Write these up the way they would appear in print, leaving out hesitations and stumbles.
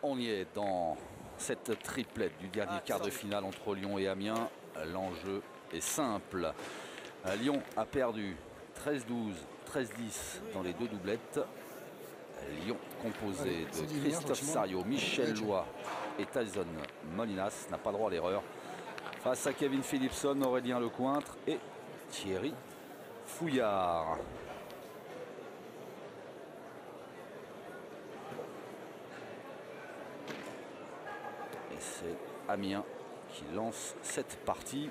On y est dans cette triplette du dernier quart de finale entre Lyon et Amiens. L'enjeu est simple. Lyon a perdu 13-12, 13-10 dans les deux doublettes. Lyon, composé de Christophe Sarriot, Michel Loy et Tyson Molinas, n'a pas droit à l'erreur. Face à Kevin Philipson, Aurélien Lecointre et Thierry Fouillard. Et c'est Amiens qui lance cette partie.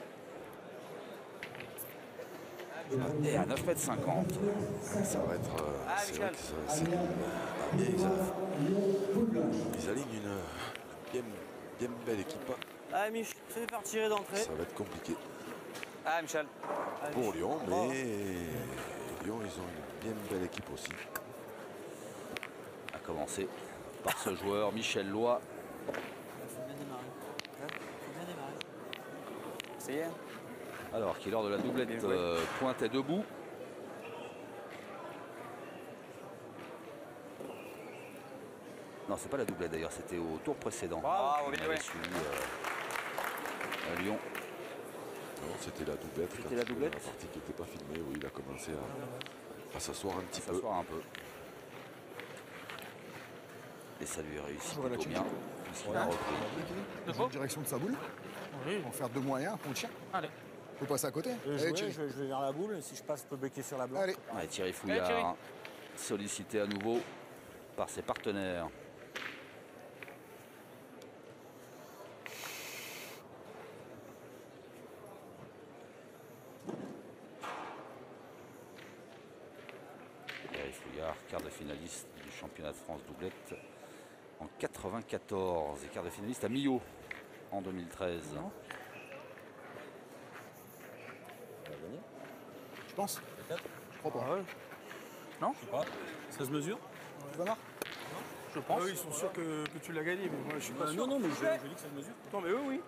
Et à 9,50 m. Ça va être... c'est vrai que ils alignent une bien belle équipe. Ah, Mich, fais faire tirer d'entrée. Ça va être compliqué. Ah, Michel. Pour Lyon, mais Lyon, ils ont une bien belle équipe aussi. À commencer par ce joueur, Michel Loy. Faut bien démarrer. Faut bien démarrer. Ça y est. Alors qui lors de la doublette pointait debout. Non, c'est pas la doublette d'ailleurs, c'était au tour précédent. Bravo, bien joué. À Lyon. Non, c'était la doublette. C'était la doublette. La partie qui n'était pas filmée, oui, il a commencé à s'asseoir un petit peu. S'asseoir un peu. Et ça lui réussit plutôt bien. Puisqu'il a repris. Dans la direction de sa boule. Oui. On va faire 2 moyens pour le tir. Allez. Faut passer à côté. Je vais vers la boule. Si je passe, je peux becquer sur la boule. Allez. Ouais, Thierry Fouillard, Thierry. sollicité à nouveau par ses partenaires. Thierry Fouillard, quart de finaliste du championnat de France doublette en 94 et quart de finaliste à Millau en 2013. Je pense. Peut-être. Je crois pas. Non, je sais pas. Ça se mesure? Tu vas voir. Je pense. Ils sont sûrs que tu l'as gagné, mais moi je suis pas sûr. Non, mais je dis que ça se mesure. Non, mais eux, oui.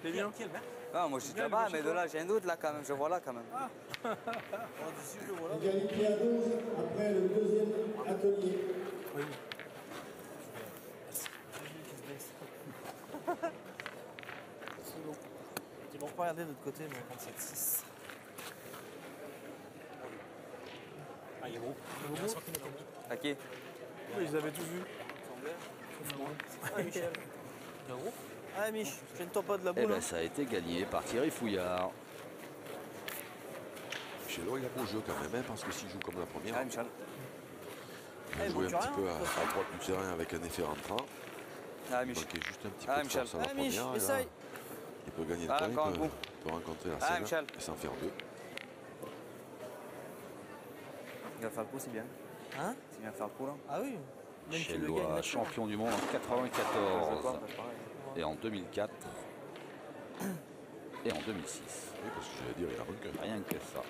Les liens. Qui est le maire? Ah, moi je suis là-bas, mais de là j'ai un doute là quand même. Je vois là quand même. Égalité à 12 après le deuxième atelier. Oui. Ils vont pas regarder de l'autre côté, mais 57-6. Ah, il est gros. À qui? Oui, ils avaient tous vu. Ah, Michel. Il est gros. Ah, Mich, je ne tombe pas de la Et boule. bien ça a été gagné par Thierry Fouillard. Michel Loy, il a beau jeu quand même, hein, parce que s'il joue comme la première, Ah, Michel. il a joué un petit peu à droite du terrain avec un effet rentrant. Ah, Il Mich. manquait juste un petit Ah, peu de Michel. force à la Ah, Mich, première. Et là, essaye. il peut gagner le Ah, temps, encore un coup. il peut rencontrer la Ah, scène Michel. et s'en faire 2. Il va faire le coup, c'est bien. Hein? C'est bien faire le coup là. Ah oui. Michel Loy, champion du monde en 94 Et et en 2004 et en 2006. Oui, parce que j'allais dire, il a vaincu. Rien que ça.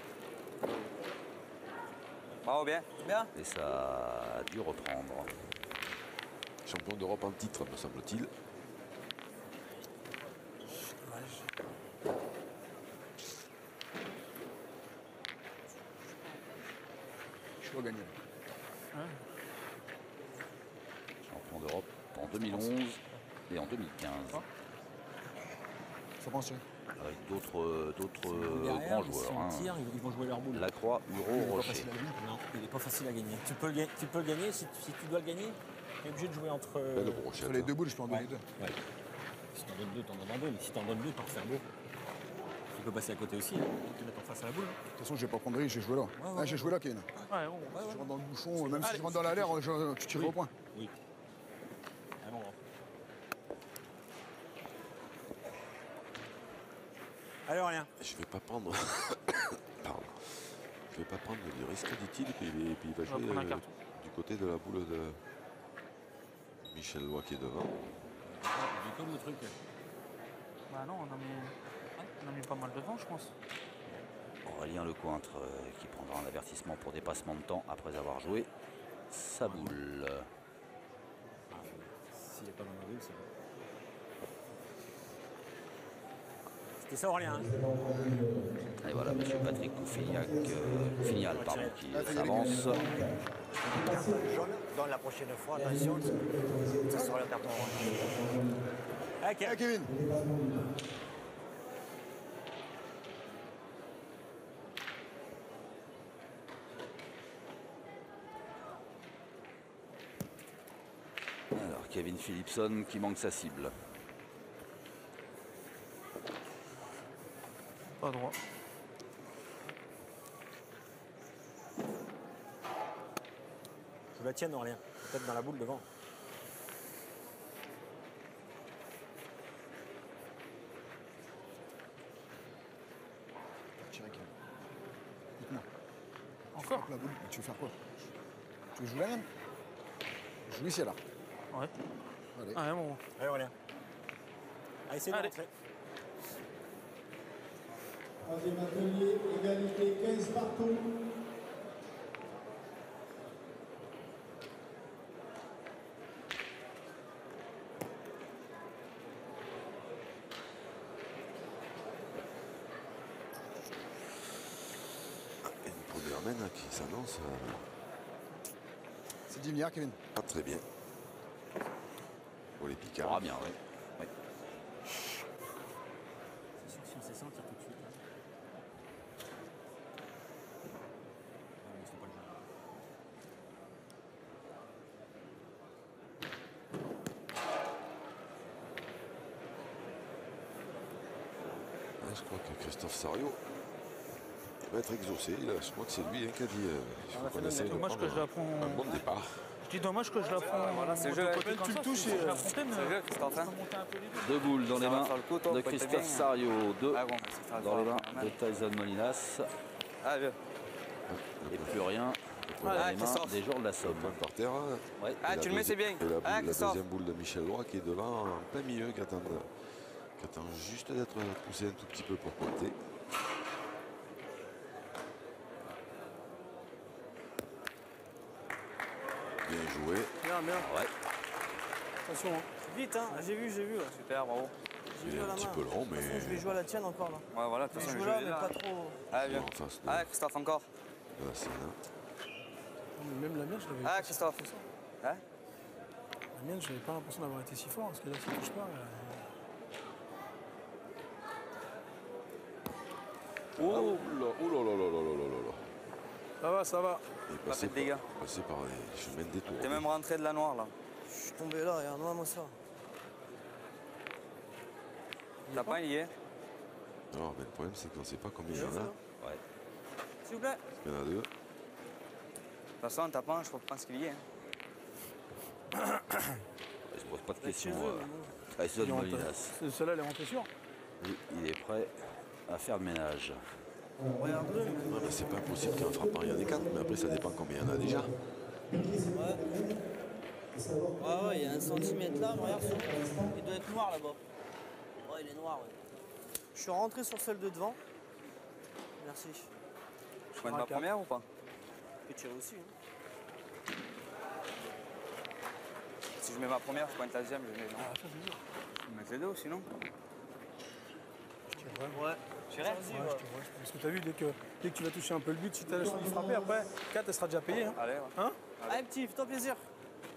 bravo, bien. Bien. Et ça a dû reprendre. Champion d'Europe en titre, me semble-t-il. Je vais gagner. Champion d'Europe en 2011 et en 2015. Ça pense. Avec d'autres Derrière, grands si joueurs. on hein. tire, ils vont jouer leur boule. Lacroix, Hureau, Rocher. Non, il n'est pas facile à gagner. Tu peux le gagner, si tu dois le gagner, tu es obligé de jouer entre... Belle brochette. Sur les 2 boules, je peux en donner 2. Ouais. Si t'en donnes 2, t'en donnes 2, mais si t'en donnes 2, t'en refais un beau. Tu peux passer à côté aussi, te mettre en face à la boule. De toute façon, je vais pas prendre de risque, j'ai joué là. ouais, J'ai joué là, Kevin. Ouais, Si je rentre dans le bouchon, même si je rentre dans la l'air, tu tires au point. Oui. Ah bon, grand. Alors rien. Je vais pas prendre. Pardon. Je vais pas prendre de risque, dit-il, et puis il va jouer prendre un carton. du côté de la boule de Michel Loy qui est devant. J'ai comme le truc. Bah non, on a mis pas mal de temps, je pense. Aurélien Lecointre qui prendra un avertissement pour dépassement de temps après avoir joué sa boule. S'il n'est pas dans la boule, c'est bon. C'est ça, Aurélien. Et voilà, monsieur Patrick Finial, pardon, qui s'avance. Dans la prochaine fois, attention, ça sera le carton orange. Ok. Ah, Kevin. Alors, Kevin Philipson qui manque sa cible. Pas droit. Je la tienne, Aurélien. Peut-être dans la boule devant. Tirer, Kevin. Dites-moi. Encore? La boule, tu veux faire quoi? Tu veux jouer la même? Joue ici alors. Ouais. Allez. Ah, bon. Allez, Aurélien. Allez, essaye de Allez. rentrer. Troisième atelier, égalité 15 partout. Et une première main là, qui s'annonce C'est 10 milliards, Kevin. pas très bien. Pour les picards. Ah bien, oui. Oui. C'est sûr que si on sait ça, on tire tout de suite. Là. Non, mais c'est pas le jeu. Je crois que Christophe Sario il va être exaucé. Là. Je crois que c'est lui qui a dit il faut qu'on essaye de dommage prendre que je la prends. un bon départ. Je dis dommage que je la prends. Voilà, c'est le jeu. Tu le touches et la fontaine. C'est le jeu, Christophe. Hein. Monter un peu les deux. 2 boules dans les Ça va mains faire le coup, toi, de faut être Christophe bien. Sario, 2 Ah bon, c'est ça, dans les mains ça va. de Tyson Molinas. Ah, bien. Et plus rien dans Ah, les mains Christophe. des joueurs de la Somme. Par terre. Ouais. Ah, Et tu la le mets, c'est bien. et Ah, la Christophe. deuxième boule de Michel Droit qui est devant en plein milieu, qui attend juste d'être poussé un tout petit peu pour compter. Bien joué. Bien, bien. Ouais. Attention, hein. Vite, hein. J'ai vu. Ouais. Super, bravo. Il est un petit peu long, mais Je vais jouer à la tienne encore là. Ouais, voilà, de Je toute façon, joue le là, jeu est mais là. pas trop. Ah, bien. en face de, Ah, Christophe, encore. de la scène. Même la mienne, je l'avais. Ah, Christophe. Hein? La mienne, je n'avais pas l'impression d'avoir été si fort parce que là, ça touche pas. Oh là, oh là là là là là là là. Ça va, ça va. Il est Pas passé fait de dégâts. passé par les chemins de détour. T'es même rentré de la noire, là. Je suis tombé là, regarde-moi moi ça. T'as pas lié? Alors, mais le problème, c'est qu'on ne sait pas combien il y en a. Ouais. S'il vous plaît. Il y en a deux. De toute façon, en tapant, je pense qu'il y est. Hein. Il se pose pas de questions. chez eux, Tyson Molinas. Celle-là, elle est rentrée sûre. Il est prêt à faire le ménage. Regarde-le. Ouais, mais c'est pas impossible qu'un frappant, il y en ait quatre, mais après, ça dépend combien il y en a déjà. Ouais, il y a 1 cm là, regarde. Il doit être noir là-bas. Ouais, il est noir, ouais. Je suis rentré sur celle de devant. Merci. Je pointe ma première ou pas? Tu peux tirer aussi. Hein. Si je mets ma première, je pointe la deuxième, je mets. Ah, ça, c'est dur. Je vais mettre les deux, sinon. Je tire, ouais. Ouais. Tu Ouais, je tire, ouais. Parce que t'as vu, dès que tu vas toucher un peu le but, si t'as la chance de frapper, après, 4, elle sera déjà payée. Hein. Allez, ouais. Hein? Allez, petit, fais-toi plaisir.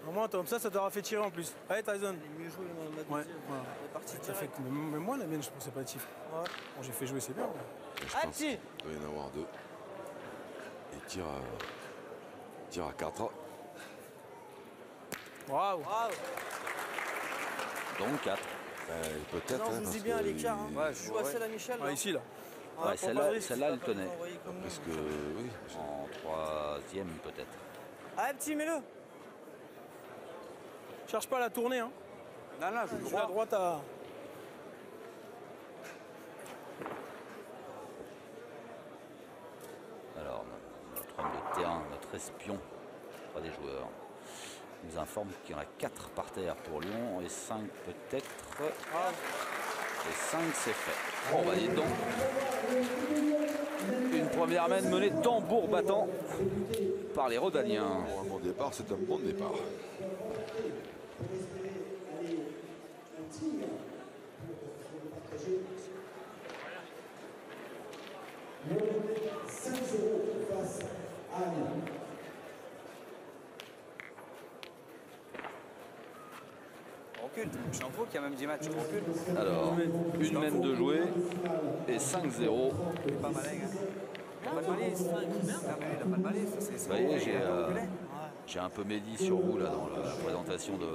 Au moins, comme ça t'aura fait tirer en plus. Allez, Tyson. Il est mieux joué, ma Ouais, deuxième. voilà. Elle est partie Ça fait direct. que même moi, la mienne, je pensais pas être chiffre. Ouais. Bon, j'ai fait jouer, c'est bien. Ouais. Et je Ah, pense petit. qu'il doit y en avoir deux. Et tire à 4. Waouh! Bravo. Donc 4. Peut-être. Non, hein, je vous parce dis bien à que l'écart. Hein. Ouais, Je joue à celle à Michel. Ah, ici, là. Ouais, celle-là, elle tenait. Parce que, oui. En troisième peut-être. Ah, petit, mets-le. Cherche pas à la tourner, hein. Non, non, je Je joue suis à droit. droite à. Alors, notre homme de terrain, notre espion, pas des joueurs, nous informe qu'il y en a 4 par terre pour Lyon et 5 peut-être. Et 5 c'est fait. Bon, bah dites donc. Une première main menée tambour battant par les Rodaniens. Pour un bon départ, c'est un bon départ. 5-0 face à Amiens. Recule. Je suis en qu'il y a même 10 matchs. Recule. Alors, une mène de jouer et 5-0. Pas malin. Il a pas de balise. Ah, mais lui, il a pas de balise. Vous voyez, j'ai un peu médit sur vous là dans la présentation de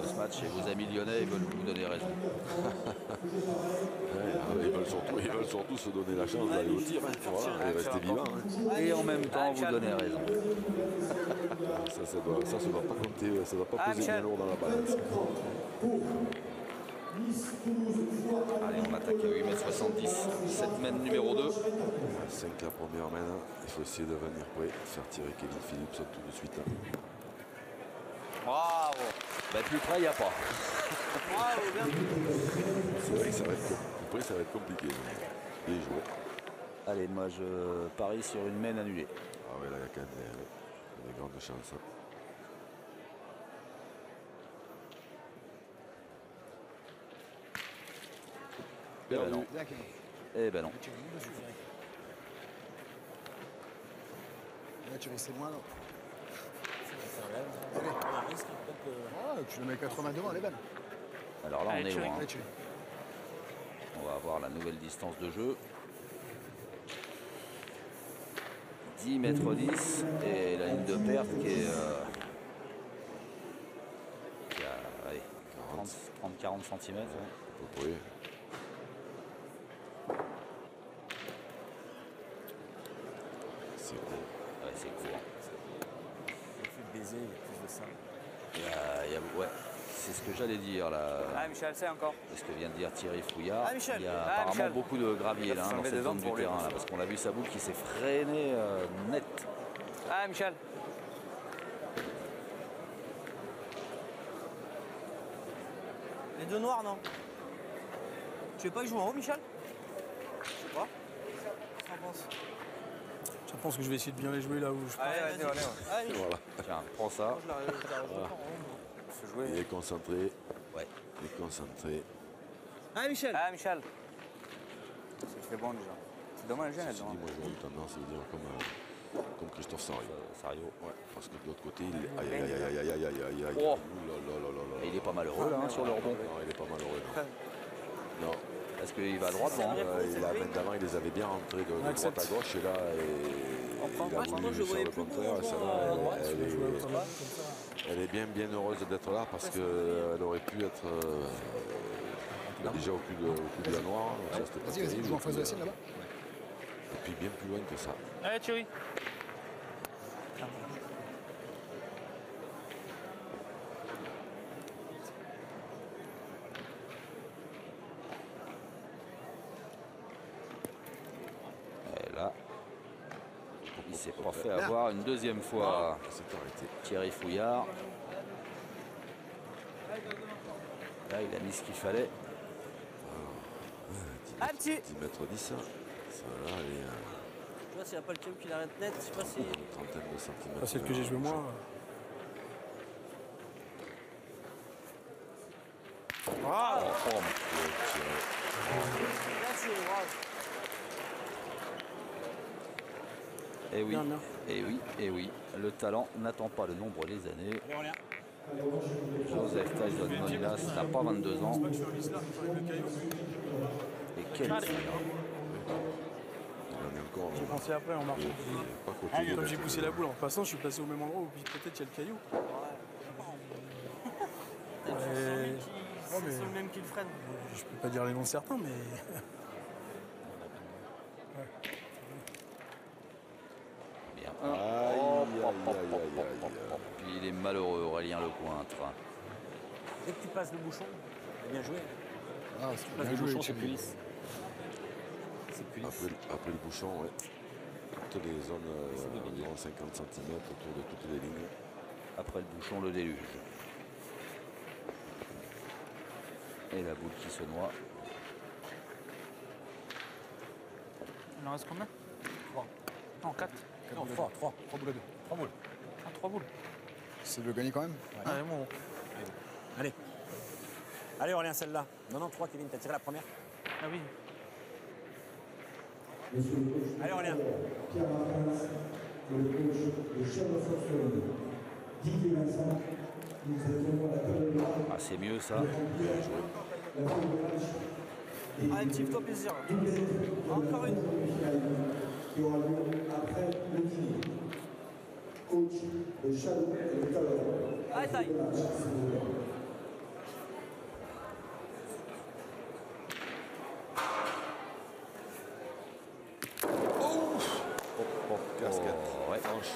ce match et vos amis lyonnais ils veulent vous donner raison. Ils veulent surtout se donner la chance d'aller au tir, voilà, et rester vivant. Et en même temps vous donner raison. Ça doit pas compter, ça doit pas peser bien lourd dans la balance. Allez, on attaque à 8,70 m. Cette mène numéro 2. 5 la première mène, il faut essayer de venir prêt, faire tirer Kevin Phillips tout de suite. Bravo. Ben, plus près, il n'y a pas. Bravo, bien. C'est vrai que ça va être compliqué. Bien joué. Allez, moi je parie sur une mène annulée. Ah ouais, là il y a quand même des grandes chances. Eh ben non. Eh ben non. Là, tu restes moins là. Tu le mets 80 devant, elle est belle. Alors là, on est loin. Allez, tu On va avoir la nouvelle distance de jeu. 10 mètres 10 et la ligne de perte qui est à allez, 30-40 cm. Oui. C'est court. Ouais, c'est court. Plus de baiser, il y a plus de ça. Ouais, c'est ce que j'allais dire là. Ah, Michel, c'est encore. C'est ce que vient de dire Thierry Fouillard. Ah, Michel. Il y a Ah, apparemment Michel. beaucoup de gravier là, Il a dans fait cette des zone dents du pour lui. terrain là, parce qu'on a vu sa boule qui s'est freinée net. Ah, Michel. Les deux noirs, non? Tu veux pas que je joue en haut, Michel? Je sais pas. Qu'est-ce que t'en penses? Je pense que je vais essayer de bien les jouer là où je peux. Allez, vas-y, allez. Allez, Michel. Voilà. Tiens, prends ça. Je l'arrête pas en haut. Faut jouer. Il est concentré. Ouais. Il est concentré. Ah, Michel. Ah, Michel. Ça fait bon déjà. C'est dommage, elle. Ceci dit, moi j'aurais eu tendance à dire comme Christophe Sario. Ouais. Parce que de l'autre côté, il est. Aïe aïe aïe aïe aïe aïe aïe aïe. Oh. Ouh là là là là là. Et il est pas malheureux là sur le rebond. Non, il est pas malheureux. Non. Parce qu'il va à droite devant. La main d'avant, il les avait bien rentrés de droite à gauche et là, il a voulu faire le contraire. Et celle-là, elle est bien heureuse d'être là parce qu'elle aurait pu être déjà au cul de la noire. Vas-y, joue en face de la sienne là-bas. Et puis bien plus loin que ça. Allez, Thierry. Et là, il s'est pas fait avoir une deuxième fois. C'est arrêté. Thierry Fouillard. Là, il a mis ce qu'il fallait. Ah, petit. 10 mètres 10. Ça, là, elle est Tu vois, s'il n'y a pas le caillou qui l'arrête net, je sais pas si. une trentaine de centimètres. Ah, celle que j'ai joué moi. Ah, Bien sûr, bravo. et oui, Non, non. et oui, et oui. Le talent n'attend pas le nombre des années. Joseph Tyson Monilas n'a pas 22 ans. Et quel tir. J'ai pensé après en marchant. Pas côté Comme j'ai poussé la boule en passant, je suis passé au même endroit où peut-être il y a le caillou. C'est le même qui le freine. Je peux pas dire les noms de certains, mais. Bien. Aïe, aïe, aïe, aïe, aïe. Puis il est malheureux, Aurélien Lecointre. Dès que tu passes le bouchon, bien joué. Ah, Tu c'est passes bien le joué. bouchon, c'est plus lisse. C'est plus lisse. Après le bouchon, ouais. Toutes les zones environ 50 cm autour de toutes les lignes. Après le bouchon, le déluge. Et la boule qui se noie. Il en reste combien 3. Non, 4. Non, 3 3 boules à 2. 3 boules. Ah, 3 boules. C'est le gagner quand même. Allez, bon. Allez. Allez, Aurélien, celle-là. Non, 3, Kevin, t'as tiré la première. Ah oui. Allez, on y est. Pierre Martins et le coach de Chalon-sur-Saône, Didier Vincent. Nous attendons la table de grade. Ah, c'est mieux ça. La table de match. Ah, un petit toi plaisir. Doublette Encore une. demi-finale qui aura lieu après le dîner. Coach de Chalon et de Talon. Allez, taille. Le match, s'il vous plaît. Casquette. Ouais. Franche.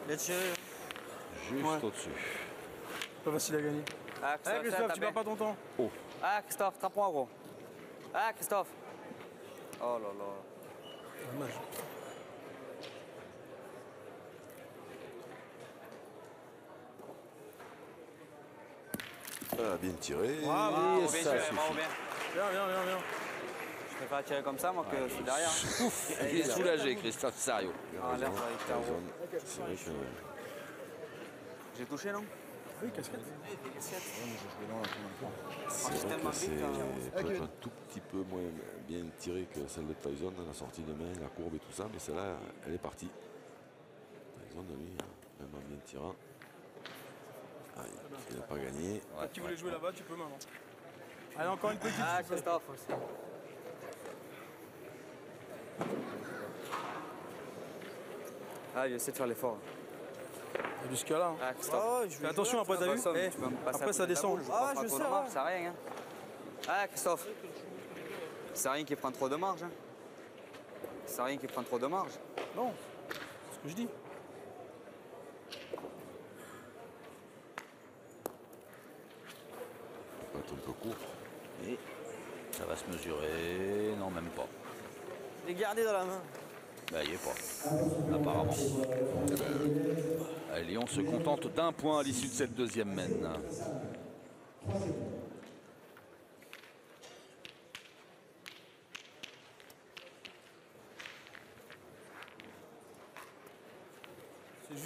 Let's tiré. Juste Ouais. au-dessus. Pas facile à gagner. Ah, Allez, Christophe, tu perds pas ton temps. Ah, Christophe, trappe-moi, gros. Ah, Christophe. Oh là là. Dommage. Ah, bien tiré. Bravo, Et bien ça joué, suffit. bravo, bien. Bien, bien, bien, bien. Je préfère tirer comme ça, moi, que je suis derrière. Ouf, il est soulagé, Christophe Sario. Ah, l'air, ça va être carreau. C'est vrai que J'ai touché, non? Oui, casquette. c'est vrai tellement que c'est vite, hein. peut-être un tout petit peu moins bien tiré que celle de Tyson, la sortie de main, la courbe et tout ça, mais celle-là, elle est partie. Tyson, lui, même en bien tirant, il n'a pas gagné. Si tu voulais jouer là-bas, tu peux maintenant. Allez, encore une petite. Ah, s'il te plaît. Christophe aussi. Ah, il essaie de faire l'effort. Et jusqu'à là. Ah, Christophe. Ah ouais, je Fais vais attention, après, t'as vu Eh, Tu peux me passer après, à ça côté de la descend. boule, je Ah, prends pas je trop sais, de marge, ouais. ça sert à rien. Hein. Ah, Christophe. C'est rien qui prend trop de marge. Hein. C'est rien qui prend trop de marge. Non, c'est ce que je dis. Ça peut être un peu court. Et ça va se mesurer. Non, même pas. Les garder dans la main. Bah, il est pas. Apparemment. Lyon se contente d'un point à l'issue de cette deuxième mène.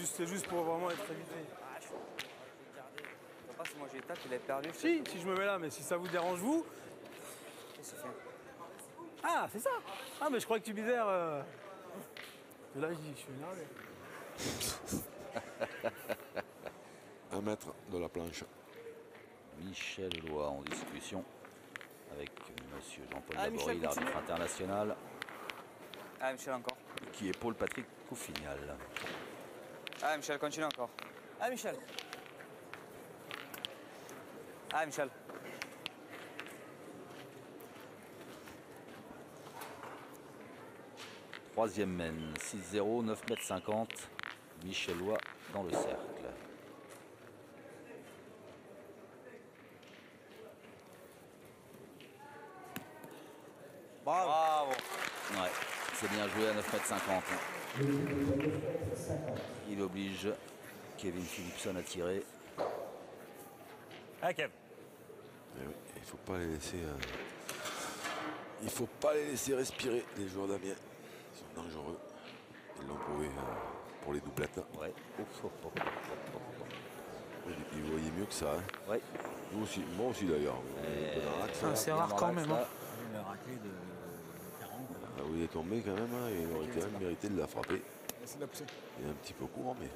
C'est juste pour vraiment être évité. Je sais pas si moi j'ai tape, il a perdu. Si je me mets là, mais si ça vous dérange, vous. Qu'est-ce que c'est? Ah, c'est ça. Ah, mais je crois que tu misères. Là, je dis, je suis énervé. 1 mètre de la planche. Michel Lois en discussion avec monsieur Jean-Paul Ah, Laborie, Michel, l'arbitre continue. international, Ah, Michel encore. qui est Paul-Patrick Couffignal. Ah, Michel, continue encore. Ah, Michel. Ah, Michel. Troisième mène, 6-0, 9,50 m. Michel Lois dans le cercle. Bravo. Ouais, c'est bien joué à 9,50 m. Il oblige Kevin Philipson à tirer. Ah, Kev. Eh oui, il faut pas les laisser. Il faut pas les laisser respirer, les joueurs d'Amiens. Ils sont dangereux. Ils l'ont prouvé pour les doublettes. Ouais. Ils voyaient mieux que ça. Hein. Ouais. Nous aussi, moi aussi d'ailleurs. Un peu dans l'axe, Ah, là. c'est Bien rare dans quand l'axe, même. là. Hein. Il a raclé de 40. Là où il est tombé quand même, hein, il aurait quand même mérité de la frapper. Essaye de la pousser. Il est un petit peu court, mais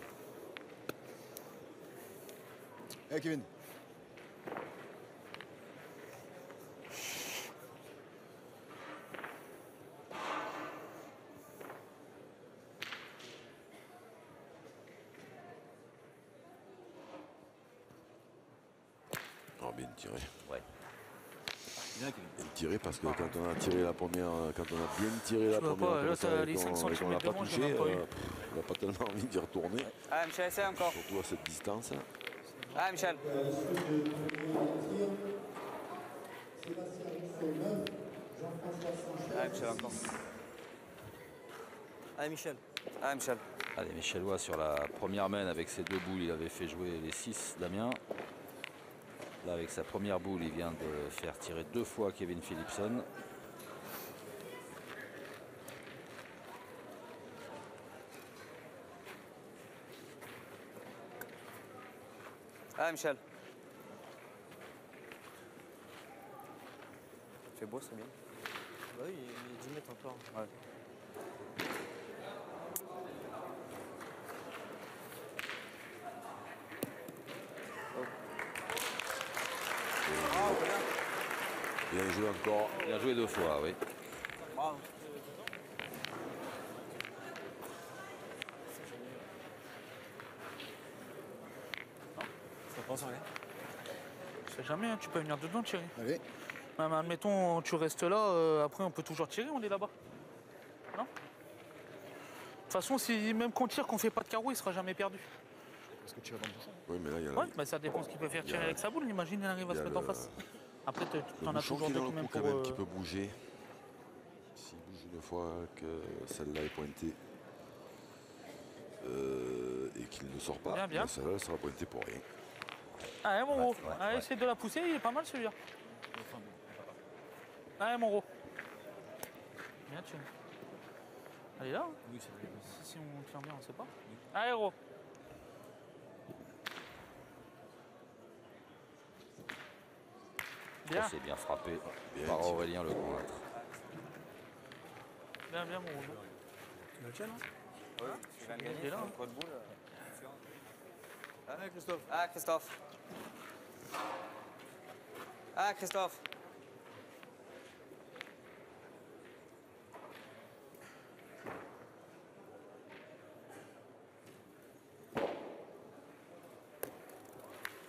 Eh, Kevin. oh, bien tiré. Ouais. Bien, Kevin. Bien tiré parce que quand on a tiré la première, quand on a bien tiré la Je vois première, pas, là, comme ça, t'as et les qu'on 5 et qu'on l'a centimètres pas de moins, j'en ai touché, pas eu. on n'a pas tellement envie d'y retourner, Ah, Michel, essaie encore. surtout à cette distance. Ah, Michel. Sébastien Rousseau 9, Jean-François Sanchez. Ah, Michel encore. Allez, Michel. Ah, Michel. Allez, Michel Lois sur la première mène avec ses deux boules, il avait fait jouer les 6 d'Amiens. Là, avec sa première boule, il vient de faire tirer 2 fois Kevin Philipson. Ah, Michel. fait beau, c'est bien. Bah oui, il est 10 mètres encore. Ouais. Bien joué encore. Bien joué 2 fois, oui. Bravo. Ça pense rien. Je sais jamais, hein, tu peux venir dedans, Thierry. Allez. Même, admettons, tu restes là, après on peut toujours tirer, on est là-bas. Non? De toute façon, si même qu'on tire, qu'on fait pas de carreau, il sera jamais perdu. Parce que tu vas dans le bouchon. Oui, mais là, il y a Ouais, bah ça dépend ce qu'il peut faire tirer avec sa boule. Imagine, il arrive à il y se a mettre en le- face. Après, le t'en as bouchon toujours qui est deux dans quand le même coup pour. quand même, qui peut bouger. S'il bouge une fois que celle-là est pointée et qu'il ne sort pas, Bien, bien. ben celle-là elle sera pointée pour rien. Allez, mon gros. ouais, Allez, ouais. essaye de la pousser, il est pas mal celui-là. Allez, mon gros. Bien, tu. Elle est là, hein. Oui, c'est vrai. Si on tient bien, on sait pas. Allez, gros. Bien, Oh, c'est bien frappé Bien par tiré. Aurélien Lecointre. bien, bien, mon gros. Tu la tiens, hein. Oui, tu viens de Il est gagner là, sur hein. le coup de boule. Allez, Christophe. Ah, Christophe. Ah, Christophe.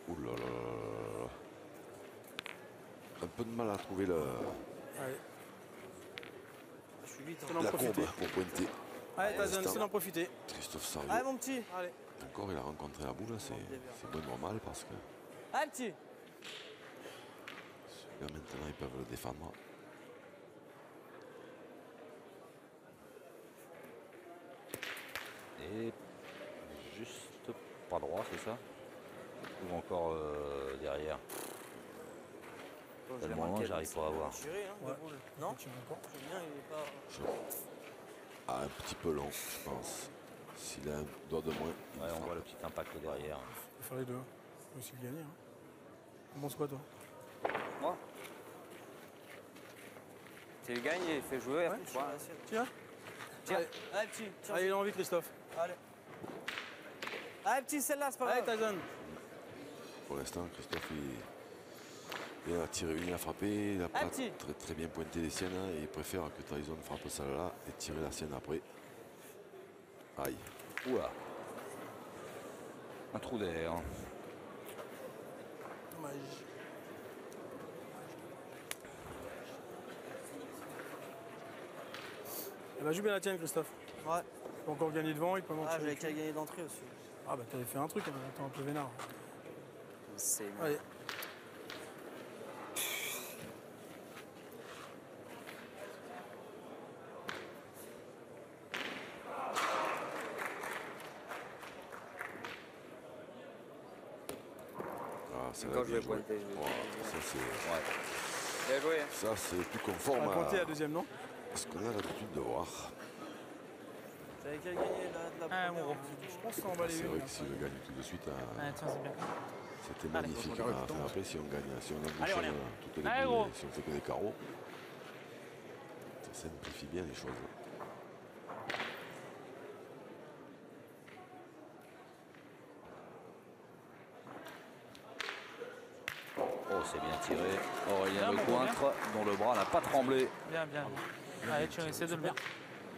Ouh là là là là. Un peu de mal à trouver Allez, Je suis vite. c'est d'en la courbe profiter. pour pointer. Allez, Tazen, Instant. c'est d'en profiter. Christophe Sariou. Allez, mon petit. Allez. Encore, il a rencontré la boule, c'est moins normal parce que Allez, petit. là maintenant ils peuvent le défendre. Et juste pas droit, c'est ça? Ou encore derrière? Je l'ai Tellement loin, marqué, j'arrive mais pas à c'est voir. tiré, hein, de Ouais. boule. Non, Tu veux encore Julien, il est pas. Ah, un petit peu long, je pense. S'il a un doigt de moins, il Ouais, on frappe. voit le petit impact derrière. Il faut faire les deux. Il faut aussi le gagner. Hein. On pense quoi, toi? Moi. Tu le gagnes et il fait jouer. Ouais. Après, Tiens. Tiens. Allez. Allez, petit. Tiens. Allez, il a envie, Christophe. Allez. Allez, petit, celle-là, c'est pas Allez, grave. Tazen. Pour l'instant, Christophe, il a tiré une, il a frappé, il n'a pas petit. très bien pointé les siennes hein, et il préfère que Tyson frappe celle-là et tirer la sienne après. Aïe. Ouah. Un trou d'air. Dommage. Elle va jouer bien la tienne, Christophe. Ouais. Tu peux encore gagner devant, il peut Ah, manquer. j'avais qu'à gagner d'entrée aussi. Ah, bah t'avais fait un truc, hein. T'es un peu vénard. C'est Allez. Ah, ça Encore l'a bien je vais joué. pointer. Wow, ça, c'est, Bien joué. Hein. ça, c'est plus conforme On va compter à la deuxième, non? ce qu'on a l'habitude de voir. J'avais qu'à gagner de la Ah, première. mon gros. Je pense qu'on va les C'est une. vrai que si on gagne tout de suite, Allez, tiens, c'est bien. c'était magnifique. Allez. Enfin, après, si on gagne, si on Allez, embouche Aurélien. toutes les Allez, boules, gros. et si on fait que des carreaux, ça simplifie bien les choses. Oh, c'est bien tiré. Aurélien Bien, mon Lecointre, dont le bras n'a pas tremblé. Bien, bien. Allez, tu essaies de le mettre.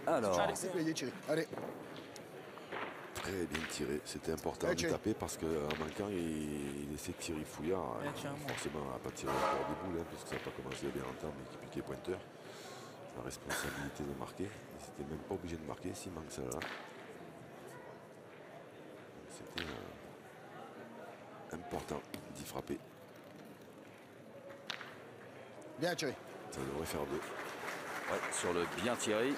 Alors, Allez. C'est payé, Thierry. Allez. Très bien tiré. C'était important Allez, de Thierry. taper parce qu'en manquant, il essaie de tirer fouillard. Bien, tiens, moi. Forcément, on n'a pas tiré encore des boules, hein, puisque ça n'a pas commencé bien longtemps, mais qui piquait pointeur. La responsabilité de marquer. Il n'était même pas obligé de marquer s'il manque celle-là. C'était important d'y frapper. Bien, Thierry. Ça devrait faire deux. ouais, sur le bien tiré,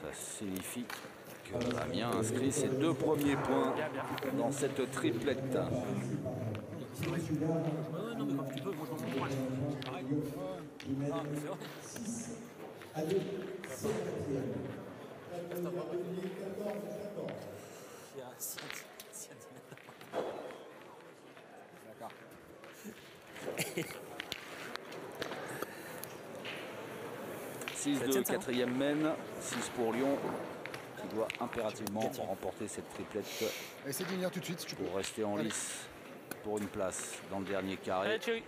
ça signifie que Amiens inscrit ses 2 premiers points Bien, bien. dans cette triplette. Ouais, non, mais comme tu peux, moi je m'en fous. Pareil. Ah, c'est vrai. Il y a 6 cm. D'accord. 6-2, quatrième mène. 6 pour Lyon, qui doit impérativement remporter cette triplette. Essaye de venir tout de suite si tu peux. Pour rester en lice pour une place dans le dernier carré. Allez, Thierry.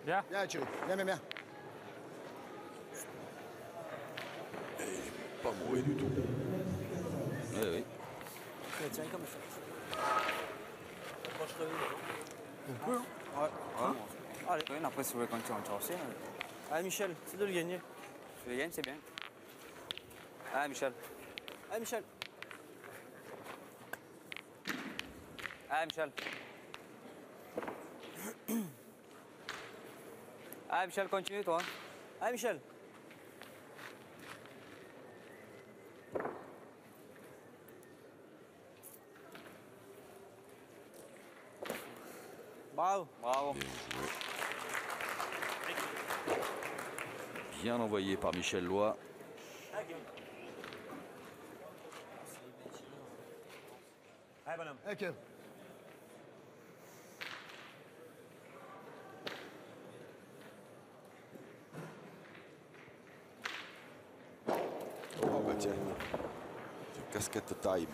Bien. Bien, Thierry. Bien. Pas mauvais du tout. Oui, oui. Thierry comme ça. On peut, hein. Ouais. Allez. Oui, après, si vous voulez continuer à aussi. Allez, Michel, c'est de le gagner. Tu le gagnes, c'est bien. Ah, Michel. Allez, Michel. Ah, Michel. Ah, Michel, continue, toi. Allez, Michel. Bravo. Bravo. Bien envoyé par Michel Loy. Ok. Oh bah tiens. C'est casquette time.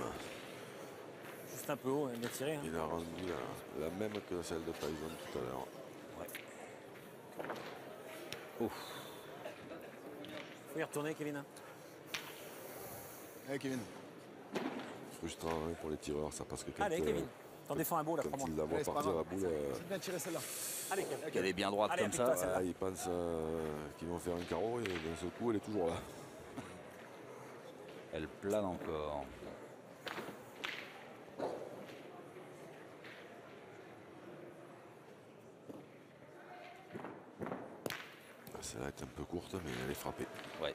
Juste un peu haut, il a tiré. Hein. Il a rendu la même que celle de Tyson tout à l'heure. Ouf. Faut y retourner, Kevin. Hein. Allez, Kevin. Frustrant hein, pour les tireurs, ça parce que quand, Allez, Kevin. T'en défends un beau là, quand crois-moi. il la voit Allez, c'est pas partir la grave. boule, C'est bien tiré celle-là. Allez, Kevin. Elle est bien droite Allez, comme applique-toi, ça. celle-là. ils pensent qu'ils vont faire un carreau et d'un seul coup elle est toujours là. Elle plane encore. Celle-là est un peu courte mais elle est frappée. Ouais.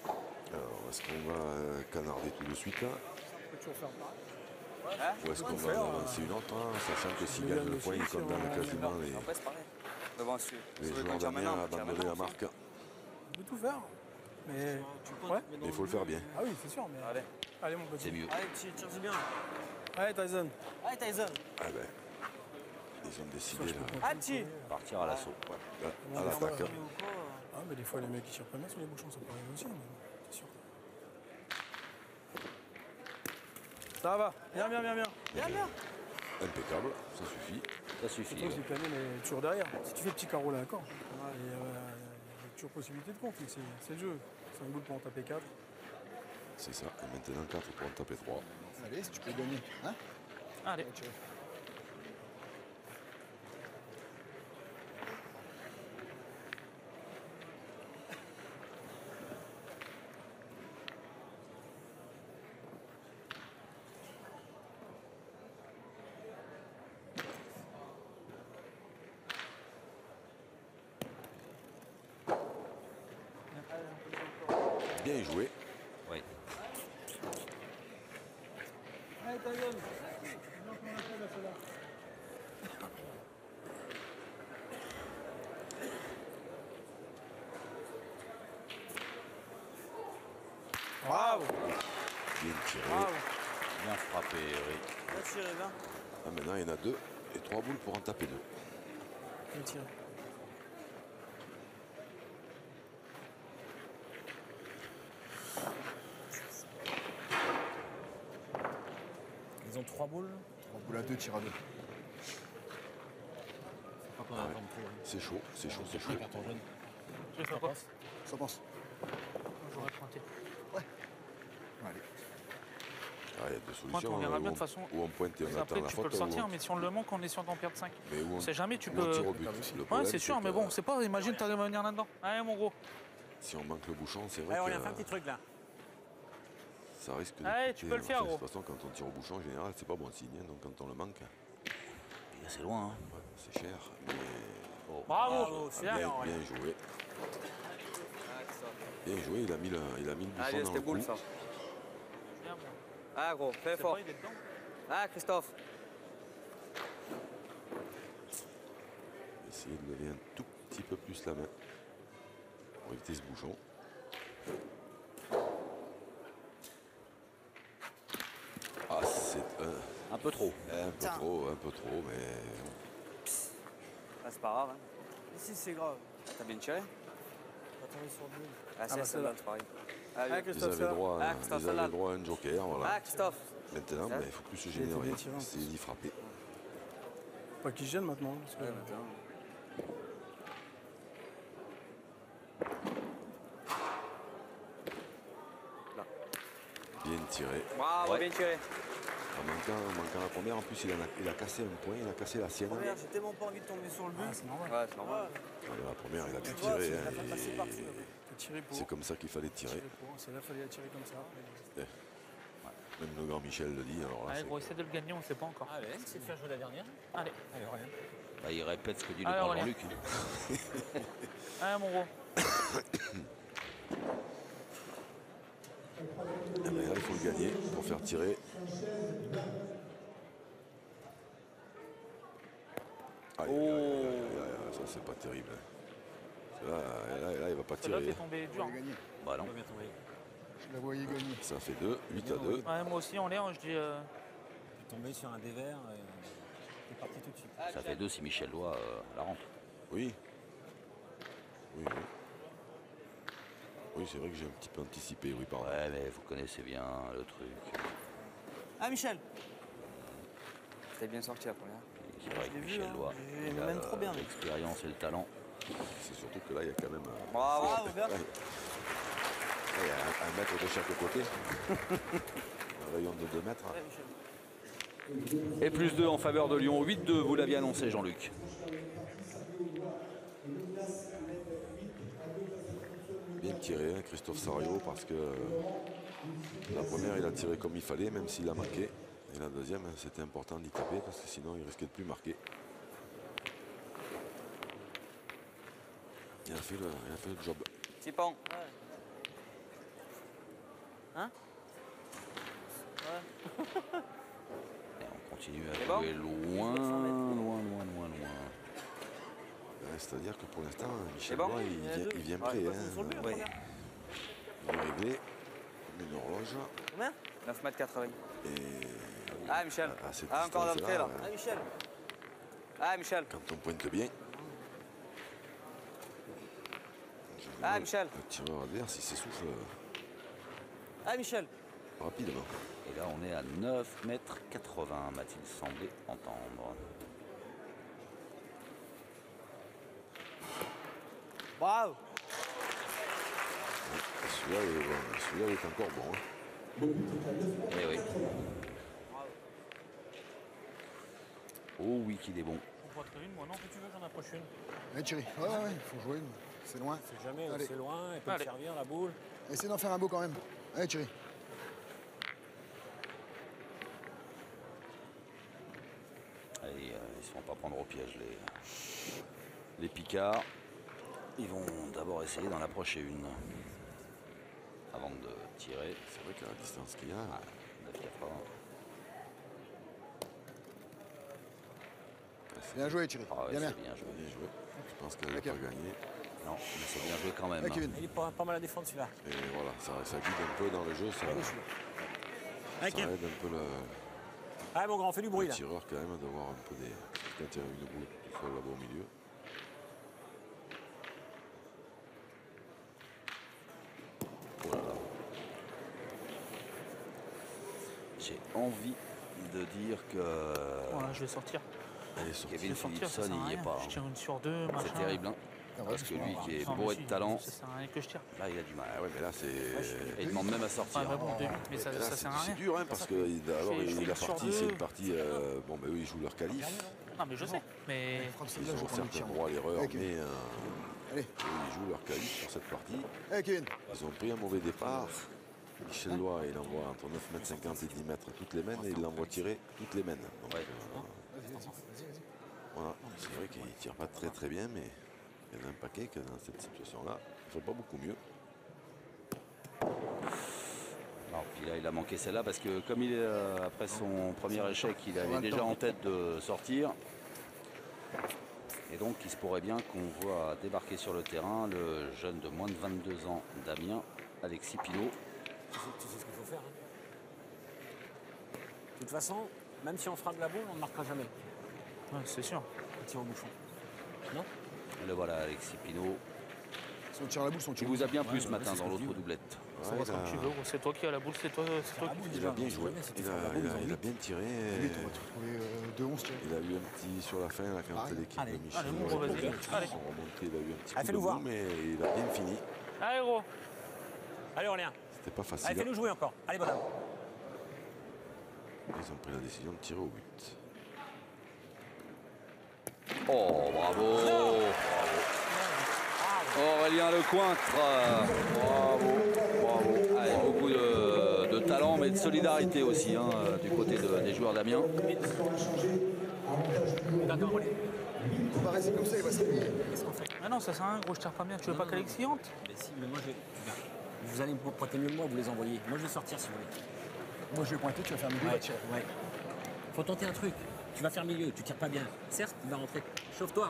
Alors est-ce qu'on va canarder tout de suite là On peut toujours faire pareil. ou est-ce qu'on va en lancer une autre hein, sachant que s'il gagne le point il condamne quasiment Après, c'est pareil. Devant celui. les joueurs d'Amiens à abandonner la marque. On peut tout faire. Mais. Ouais. Mais il faut le faire bien. Ah oui, c'est sûr. Mais... Allez. Allez, mon petit. C'est mieux. Allez, tire-y bien. Allez, Tyson. Allez, Tyson. Ah ben, ils ont décidé là, Allez, petit. Partir à l'assaut. à l'attaque. Ah, mais des fois, les mecs qui tirent pas bien sur les bouchons, ça peut arriver aussi. C'est sûr. Ça va. Bien. Impeccable, ça suffit. Ça suffit. Toi, ouais. c'est plané, mais toujours derrière. Si tu fais petit carreau là, d'accord. Il y a toujours possibilité de compte. C'est le jeu. 5 boules pour en taper 4. C'est ça. Et maintenant 4 pour en taper 3. Allez, si tu peux gagner. Hein. Allez. Bien joué. Oui. Allez, Tyson. Bravo. Bien tiré. Bien frappé, oui. Bien tiré, bien. Ah, maintenant il y en a 2 et 3 boules pour en taper 2. Bien tiré. Ils ont 3 boules. 3 boules à 2, tir à 2. Pas qu'on attend trop. Hein. C'est chaud, c'est chaud, c'est chaud. Un carton jaune. Je vais faire quoi? Ça pense. J'aurais pointé. Allez. Ah, il y a deux Pointe, solutions. on verra bien de où toute façon. Où on pointe et on Après, attend la tu peux faute. le sortir, ou mais si on le manque, on est sûr d'en perdre 5. mais où On sait jamais, tu où on peux. tire au but. Le Ouais, problème, c'est sûr, mais que bon, c'est pas. Imagine, t'arrives à venir là-dedans. Allez, mon gros. Si on manque le bouchon, c'est vrai Allez, on que vient faire un petit truc là. ça risque de. Allez, tu coûter, peux le faire, De gros. toute façon, quand on tire au bouchon, en général, c'est pas bon signe. hein, donc quand on le manque, Et c'est loin. Hein. ouais, c'est cher. Mais Bravo. C'est bien, bien. bien joué. Bien joué, il a mis le bouchon Allez, dans c'était le cool cou. ça. Bien, bon. Ah, gros, fais C'est fort. pas, il est dedans. Ah, Christophe. essayer de lever un tout petit peu plus la main pour éviter ce bouchon. Ah, c'est Un peu trop. un peu trop, mais Ah, c'est pas grave. Hein. Ici, c'est grave. T'as bien tiré? Pas tomber sur le but. Ah, c'est bah, celle-là, celle-là. c'est pareil. Ah, Ah, oui. ils Christophe, avaient droit, Ah, Christophe, ils avaient celle-là. droit à un joker. Voilà. Ah, Christophe. Maintenant, il ne faut plus se Il gêner était de rien. bien tiré, en C'est plus. d'y frapper. Pas qu'il gêne maintenant. Parce que, Bien tiré. Bravo, Ouais. bien tiré. En manquant la première, en plus, il a cassé un point, il a cassé la sienne. Première, j'ai tellement pas envie de tomber sur le but. c'est normal. Ouais, c'est normal. Alors, la première, il a bien Tu vois, tiré. c'est hein, la faire passer et par-dessus, là. Faut tirer pour. c'est comme ça qu'il fallait tirer. Celle-là, il fallait la tirer comme ça. Même le grand Michel le dit. Alors là, Allez, c'est- gros, essaie de le gagner, on sait pas encore. Allez, c'est de faire jouer la dernière. Allez, Allez, rien. Bah, il répète ce que dit le Allez, grand Aurélien. Jean-Luc. allez mon gros. Eh ben, là, il faut le gagner pour faire tirer. Aïe, aïe, aïe, aïe, aïe, ça c'est pas terrible. Là, il va pas Celle-là, tirer. t'es tombé dur. Gagné. Bah non. Pas bien tombé. Je la voyais gagner. Ça fait 2, 8 à 2. Ouais, moi aussi en l'air, je dis. T'es tombé sur un dévers et t'es parti tout de suite. Ça fait 2 si Michel doit la rentre. Oui. Oui, oui. Oui, c'est vrai que j'ai un petit peu anticipé, oui, pardon. Ouais, mais vous connaissez bien le truc. Ah, Michel. T'es bien sorti la première. C'est vrai Je que l'ai vu, Michel hein. doit. Il Il mène a trop bien. l'expérience et le talent. C'est surtout que là, il y a quand même Bravo. Bravo, bien. il y a un mètre de chaque côté. Un rayon de 2 mètres. Ouais, Michel. Et plus 2 en faveur de Lyon. 8-2, vous l'aviez annoncé, Jean-Luc. Bien tiré, hein, Christophe Sarayo, parce que la première, il a tiré comme il fallait, même s'il a marqué. Et la deuxième, hein, c'était important d'y taper, parce que sinon, il risquait de plus marquer. Il a fait le job. Petit pont. Hein? Et on continue à C'est bon jouer loin, loin. C'est-à-dire que pour l'instant, Michel bon Roy, il vient prêt. Ouais, Hein, sur le but, la Oui. première. il est réglé, une horloge. Combien? 9 mètres 80. Et Ah, Michel. à cette Ah, encore d'entrée, là. Ah, Michel. Ah, Michel. quand on pointe bien, Ah, Michel. le tireur adverse, il s'essouffle Ah, Michel. rapidement. Et là, on est à 9,80 m, m'a-t-il semblé entendre. Bravo. Celui-là, il est encore bon. Hein. Eh oui. Oh oui qu'il est bon. On voit une, moi non. Si tu veux, j'en approche une. Allez, Thierry. Ouais, il faut jouer. C'est loin. C'est jamais, Allez. c'est loin, elle peut Allez. te servir la boule. Essaye d'en faire un beau quand même. Allez, Thierry. Allez, ils ne se font pas prendre au piège les Picards. Ils vont d'abord essayer d'en approcher une avant de tirer. C'est vrai qu'à la distance qu'il y a, 9,80. Bien joué, Thierry. Ah ouais, bien, bien. c'est bien joué. bien joué. Je pense qu'elle n'a Ok. pas gagné. Non, mais c'est bien joué quand même. Allez, Kevin. Il est pas mal à défendre celui-là. Et voilà, ça guide un peu dans le jeu, ça Ok. aide un peu Allez, mon grand, fais du bruit le là. tireur quand même d'avoir un peu des. Quand il y a une boule tout seul là-bas au milieu. Oh là là. J'ai envie de dire que Voilà, je vais sortir. Elle est sortie. Je Kevin vais sortir, ça Philipson, sert à il n'y est rien. pas. Je tire une sur deux, machin. C'est terrible, hein. Parce que lui qui est Non, mais bourré si, de talent, Ça sert à rien que je tire. là il a du mal. Ah ouais, mais là c'est. Et il demande même à sortir. Ouais, mais bon, deux, mais ça, Là, ça sert à c'est rien. dur hein, parce que d'abord je fais la une sur partie deux. c'est une partie. Bon ben eux ils jouent leur qualif. Non, mais je sais. Mais Frappe Ils celle-là, je ont prends le certes tir. droit à l'erreur, Allez, Kevin. mais Allez. eux, ils jouent leur qualif sur cette partie. Allez, Kevin. Ils ont pris un mauvais départ. Michel Lois, il envoie entre 9,50 m et 10 mètres toutes les mènes et il l'envoie tirer toutes les mènes. Donc, Ouais. voilà, c'est vrai qu'il ne tire pas très bien, mais il y en a un paquet que dans cette situation-là, il ne fait pas beaucoup mieux. Non, puis là, il a manqué celle-là parce que comme il est après son premier échec, il avait déjà en tête de sortir. Et donc il se pourrait bien qu'on voit débarquer sur le terrain le jeune de moins de 22 ans d'Amiens, Alexis Pinault. Tu sais ce qu'il faut faire. Hein. De toute façon, même si on fera de la boule, on ne marquera jamais. Ouais, c'est sûr. Un tir au bouchon. Non? Et le voilà, Alexis Pinault. Si on tire à la boule, si on Qui tire vous a bien plu ce ouais, matin c'est ce dans que je l'autre dis, doublette. Ça va comme tu veux, c'est toi qui as la boule, c'est toi qui... Il a bien joué. Il a bien tiré. on va trouver 2-11 tirs. Il a eu un petit sur la fin, là, quand l'équipe de Michel allez, mon gros, vas-y. Allez. sont remontés. Il a eu un petit Allez, coup de fais-nous voir. bout, mais il a bien fini. Allez gros. Allez, Aurélien. C'était pas Allez, facile. fais-nous jouer encore. Allez, bonhomme. Ils ont pris la décision de tirer au but. Oh, bravo. Aurélien Lecointre. Bravo. Allez, beaucoup de talent, mais de solidarité aussi hein, du côté des joueurs d'Amiens. D'accord, Aurélien. On va rester comme ça, il va s'habiller. Qu'est-ce qu'on fait? Ah non, ça sert à rien, gros, je tire pas bien. Tu veux pas qu'Alexis hante? Mais si, mais moi je vais. Regarde, vous allez me pointer mieux que moi, vous les envoyez. Moi je vais sortir si vous voulez. Moi, je vais pointer, tu vas faire milieu, Ouais, va tirer. ouais. Faut tenter un truc. Tu vas faire milieu, tu tires pas bien. Certes, il va rentrer. Chauffe-toi.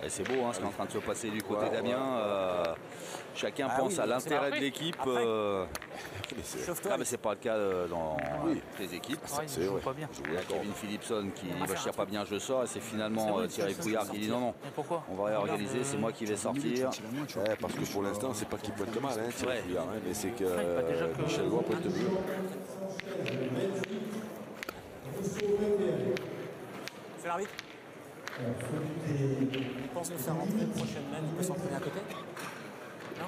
Et c'est beau hein, ce qui est en train de se passer du côté d'Amiens. Chacun pense oui, à mais l'intérêt après- de l'équipe. après- C'est Ah, mais c'est pas le cas dans les équipes. Ah, il joue pas bien. Il y a Kevin Philipson qui ne tire pas bien, je sors, et c'est finalement Thierry Fouillard qui dit non, Mais pourquoi? on va réorganiser, c'est moi qui vais sortir. parce que pour l'instant, c'est pas qu'il pointe mal, hein, Thierry Ouais. Fouillard, hein, mais c'est que déjà que- Michel Lois pointe mieux. Fais l'arbitre. Il pense nous faire rentrer une prochaine même, il peut s'entraîner à côté? Non?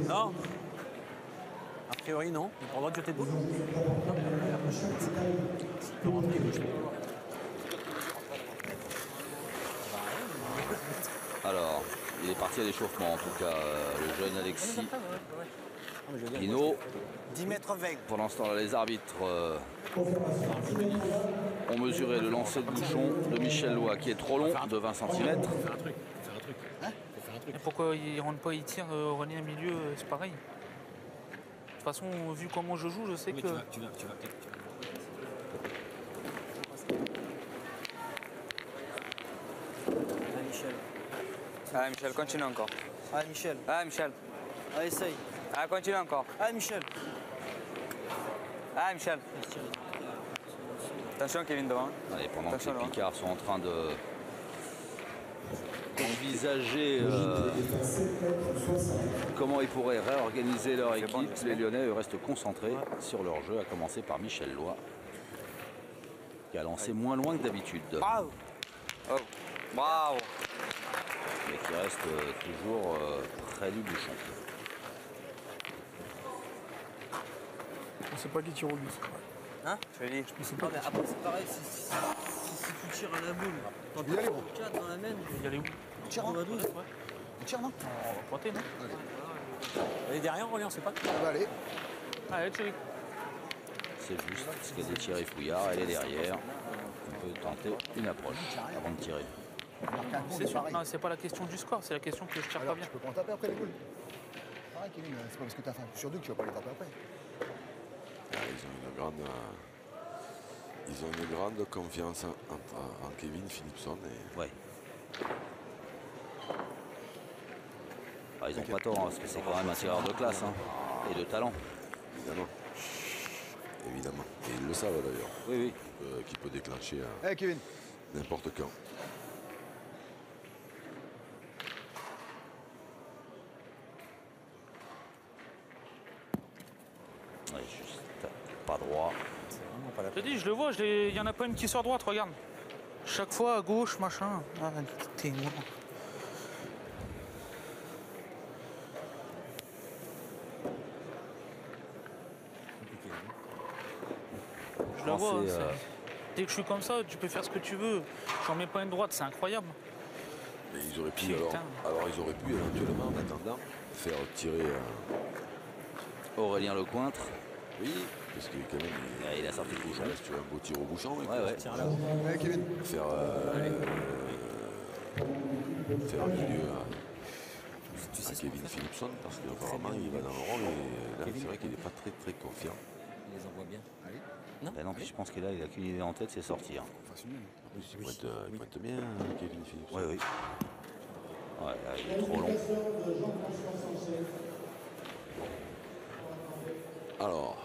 Non? A priori, non. Il n'a pas le droit de jeter de boule. S'il peut rentrer, il peut jeter de boule. Alors, il est parti à l'échauffement en tout cas, le jeune Alexis Ah, mais je veux dire, Pinault. 10 mètres 20. Pendant ce temps-là, les arbitres ont mesuré le lancer de bouchon de Michel Lois qui est trop long, de 20 cm. faut faire un truc. Faut faire un truc. Faut faire un truc. Et pourquoi il rentre pas, il tire Aurélien au milieu, c'est pareil. De toute façon, vu comment je joue, je sais Mais que... tu vas. Allez, Michel. Allez, Michel, continue encore. Allez, Michel. Allez, Michel. Allez, essaye. Allez, continue encore. Allez, Michel. Allez, Michel. Attention, Kevin devant. Allez, pendant que Attention, les Laurent. Picards sont en train d'envisager comment ils pourraient réorganiser leur équipe, les Lyonnais eux, restent concentrés sur leur jeu, à commencer par Michel Lois, qui a lancé moins loin que d'habitude, Bravo. Oh, bravo. mais qui reste toujours près du bouchon. On sait pas qui tire au but. Hein? Je l'ai dit. Non, mais après, c'est pareil. Si tu tires à la boule, quand tu y aller, gros. as dans la main, Il y a les où? On tire, hein? On tire, non? On va pointer, non? Elle est derrière, Aurélien, c'est pas. Ça va aller. Allez, Thierry. C'est juste ce qu'a dit Thierry Fouillard, elle est derrière. On peut tenter une approche avant de tirer. Marquer un coup, C'est sûr. pareil. Non, c'est pas la question du score, c'est la question que je tire pas Alors, bien. tu peux pas en taper après les boules. Pareil, Kevin, c'est pas parce que t'as fait un coup sur deux que tu vas pas les taper après. Ils ont une grande confiance en Kevin Philipson. Et... Ouais. Ah, ils n'ont pas tort, hein, parce que c'est quand même un tireur de classe hein, et de talent. Évidemment. Évidemment. Et ils le savent d'ailleurs. Oui, oui. Qui peut déclencher Hey, Kevin. n'importe quand. Ouais, juste pas droit. Je te dis, je le vois, il y en a pas une qui sort droite, regarde. Chaque fois à gauche, machin. Ah, t'es mort. Je le vois. C'est, Dès que je suis comme ça, tu peux faire ce que tu veux. J'en mets pas une droite, c'est incroyable. Mais ils auraient pu Putain. alors ils auraient pu éventuellement en attendant faire tirer Aurélien Lecointre. oui, parce que quand même Il a sorti le bouchon. tu as un beau tir au bouchon. Ouais, ouais. Hey, Kevin. Faire faire un milieu à Kevin Philipson parce qu'apparemment il va dans le rôle et là c'est vrai qu'il n'est pas très confiant. Il les envoie bien. Allez. Non. Ben non, puis je pense qu'il a qu'une idée en tête, c'est sortir. Fasse une mienne. Il pointe bien, Kevin Phillips. Oui, oui. Ouais, là, il est trop long. Alors,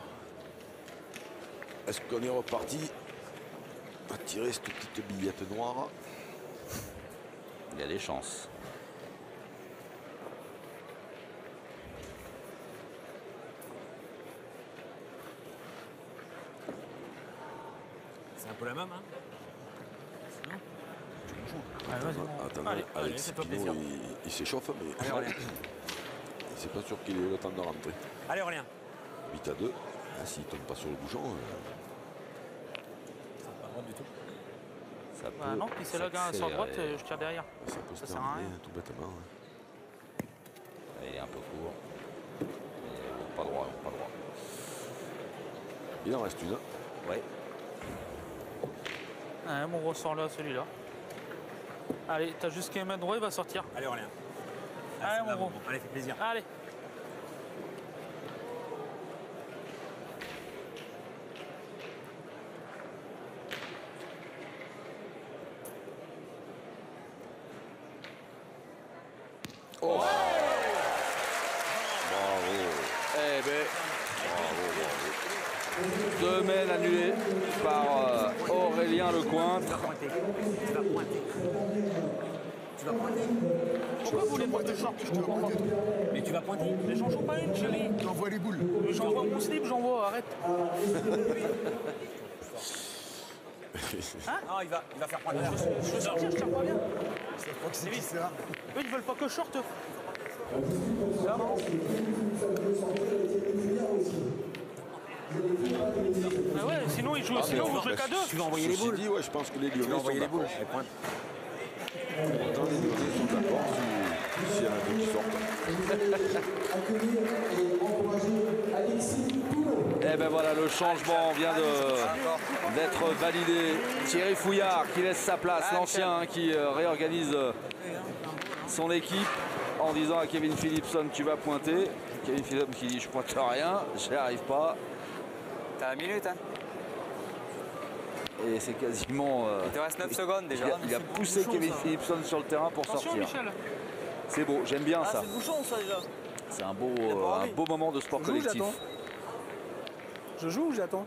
est-ce qu'on est reparti à tirer cette petite billette noire? Il y a des chances. C'est un peu la même, hein. Attends, Allez, Alex fais-toi Pinault, plaisir. il s'échauffe, mais Allez, Aurélien. c'est pas sûr qu'il ait eu le temps de rentrer. Allez, Aurélien. 8 à 2. Ah, s'il ne tombe pas sur le bouchon, Ça va pas droit du tout. Ça peut Bah non, puis c'est là, gars, sur droite, s'accélérer. je tire derrière. ça peut se sert à terminer rien. tout bêtement. Hein. Il est un peu court. Et pas droit, pas droit. Il en reste une. Ouais. Ouais, mon ressort là, celui-là. Allez, t'as juste qu'à mettre droit, il va sortir. Allez, Aurélien. Allez, c'est mon là, gros. Allez, fais plaisir. Allez. Oh. Bravo. Eh ben, bravo. Semaine annulée par Aurélien Lecointre. Tu vas pointer. Tu vas pointer. Pourquoi vous voulez pas que je sorte? Je te comprends pas. Mais tu vas pointer. Mais j'en joue pas une, chérie. J'envoie les boules. Mais j'envoie mon slip, j'envoie, arrête. Ah, il va faire pointer. Je veux sortir, je tire pas bien. Je crois que c'est qui ça? Eux, ils veulent pas que je sorte. Ah ouais, sinon ils jouent, sinon vous jouez qu'à deux. Tu vas envoyer les Ceci boules. dit, ouais, je pense que les Tu Lyonnais vas sont envoyer les d'accord. boules. Allez, pointe. Autant les Lyonnais sont d'accord s'il y en a deux qui sortent. Accueillir et encourager Alexis Pinault. Eh ben voilà, le changement vient d'être validé. Thierry Fouillard qui laisse sa place, l'ancien hein, qui réorganise son équipe en disant à Kevin Phillipson tu vas pointer. Kevin Phillipson qui dit je pointe rien, j'y arrive pas. T'as la minute, hein. Et c'est quasiment... Il te reste 9 secondes déjà. il a poussé Kevin Phillipson sur le terrain pour Attention, sortir. Michel. C'est beau, j'aime bien Ah, ça. c'est le bouchon, ça, déjà. C'est un beau envie. moment de sport Je joue ou collectif. j'attends? Je joue ou j'attends?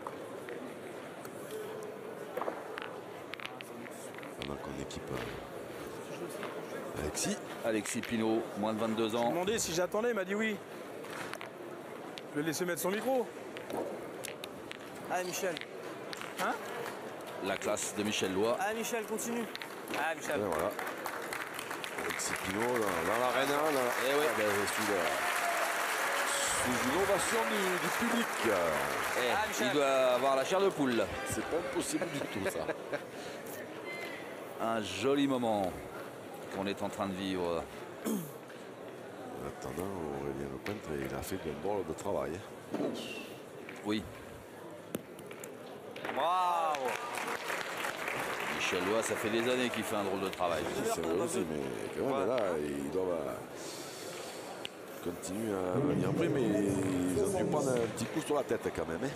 Pendant qu'on équipe Alexis. Alexis Pinault, moins de 22 Je lui ai ans. demandé si j'attendais, il m'a dit oui. Je vais laisser mettre son micro. Allez, Michel. Hein? La classe de Michel Lois. Allez, Michel, continue. Allez, Et Michel. voilà. Alexis Pinault dans l'arène. Eh ouais. Sous une ovation du public. Eh, Michel. il doit avoir la chair de poule. C'est pas possible du tout ça. Un joli moment qu'on est en train de vivre. En attendant, Aurélien Lecointre, il a fait d'un drôle de travail. Oui, Bravo. Michel Lois, ça fait des années qu'il fait un drôle de travail. C'est vrai aussi, mais quand même, là, ils doivent continuer à venir plus, mais ils ont dû prendre un petit coup sur la tête quand même. Hein.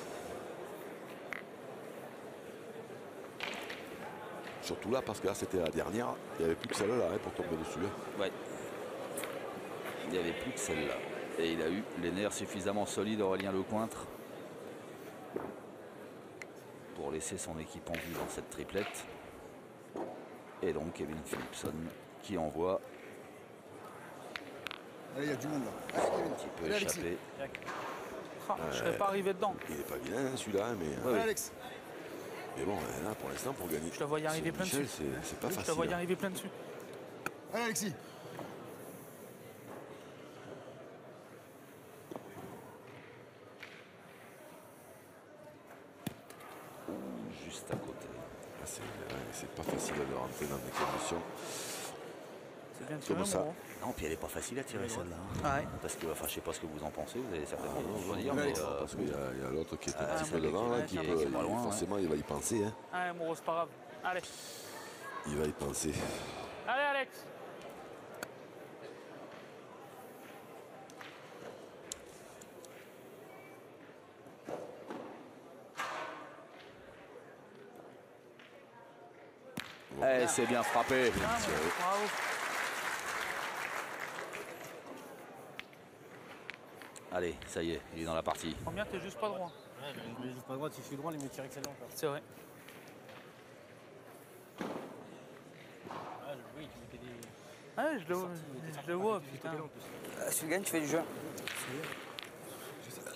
Surtout là, parce que là, c'était la dernière. Il n'y avait plus que celle-là hein, pour tomber dessus. Hein. Ouais. Il n'y avait plus que celle-là. Et il a eu les nerfs suffisamment solides, Aurélien Lecointre, pour laisser son équipe en vue dans cette triplette. Et donc Kevin Phillipson qui envoie Allez, il y a du monde là. un petit peu Allez, Alexis. échappé. Ah, je serais pas arrivé dedans. Il n'est pas vilain celui-là, hein, mais, Allez, Alex. mais bon, là, pour l'instant, pour gagner. Je te vois y arriver plein Michel, dessus. c'est pas Je te facile. vois y hein. arriver plein dessus. Allez, Alexis. Juste à côté. Ah, c'est pas facile de rentrer dans des conditions. C'est bien Comment tiré, ça mon gros. Non, puis elle est pas facile à tirer celle-là. Ah ouais. Parce que, enfin, je sais pas ce que vous en pensez, vous allez certainement Non, vous non, dire, non, mais parce qu'il y a l'autre qui est un Ah, petit peu celui devant, qui là, est- qui qui peut, est pas loin, forcément, il va y penser. Hein. Allez, mon gros, c'est pas grave. Allez. Il va y penser. Allez, Alex. Ouais, c'est bien frappé. Bravo. Allez, ça y est, il est dans la partie. Combien t'es juste pas droit? Ouais, je ne pas droit, si je suis droit, les mieux tirés excellent encore. C'est vrai. Oui, tu mettais des. Ouais, je le vois, putain. Si tu gagnes, tu fais du jeu.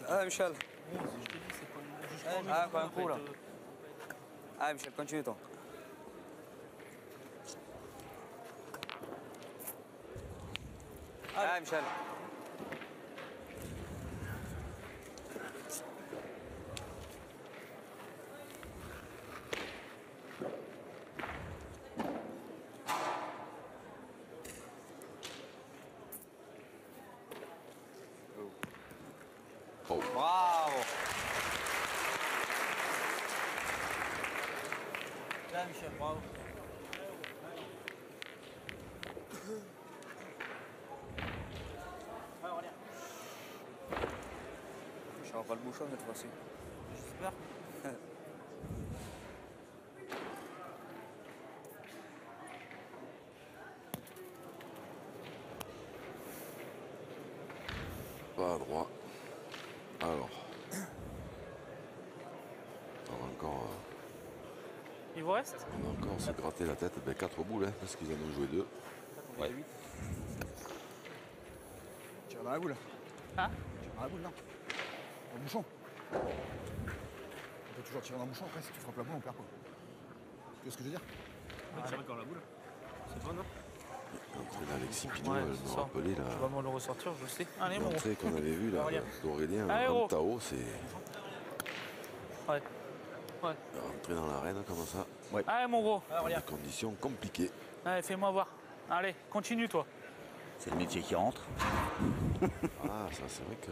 Ah, Michel. Ah, pas un coup, là. Ah, Michel, continue, toi. Ah, Michel. Oh. Bravo. Là, Michel, bravo. Je n'aurai pas le bouchon cette fois-ci. J'espère. Pas à droit. Alors. On va encore, Il vous reste? on va encore se gratter la tête. Ben, 4 boules, hein, parce qu'ils en ont joué 2. Ouais. Tire dans la boule. Hein? Tire dans la boule, là. Dans le bouchon. On peut toujours tirer dans le bouchon, après, si tu frappes la boule, on perd quoi. Tu vois ce que je veux dire? Tu tires encore la boule. C'est toi, non? L'entrée d'Alexis Pignot, Ouais, elle c'est me ça. rappelait Tu vas me le ressortir, je sais. Allez, mon l'entrée qu'on avait vue là, d'Aurélien Allez, en gros. Tao, c'est Ouais. Ouais. rentrer dans l'arène comme ça, Allez, mon gros. dans des conditions compliquées. Allez, fais-moi voir. Allez, continue, toi. C'est le métier qui rentre. Ah, ça c'est vrai que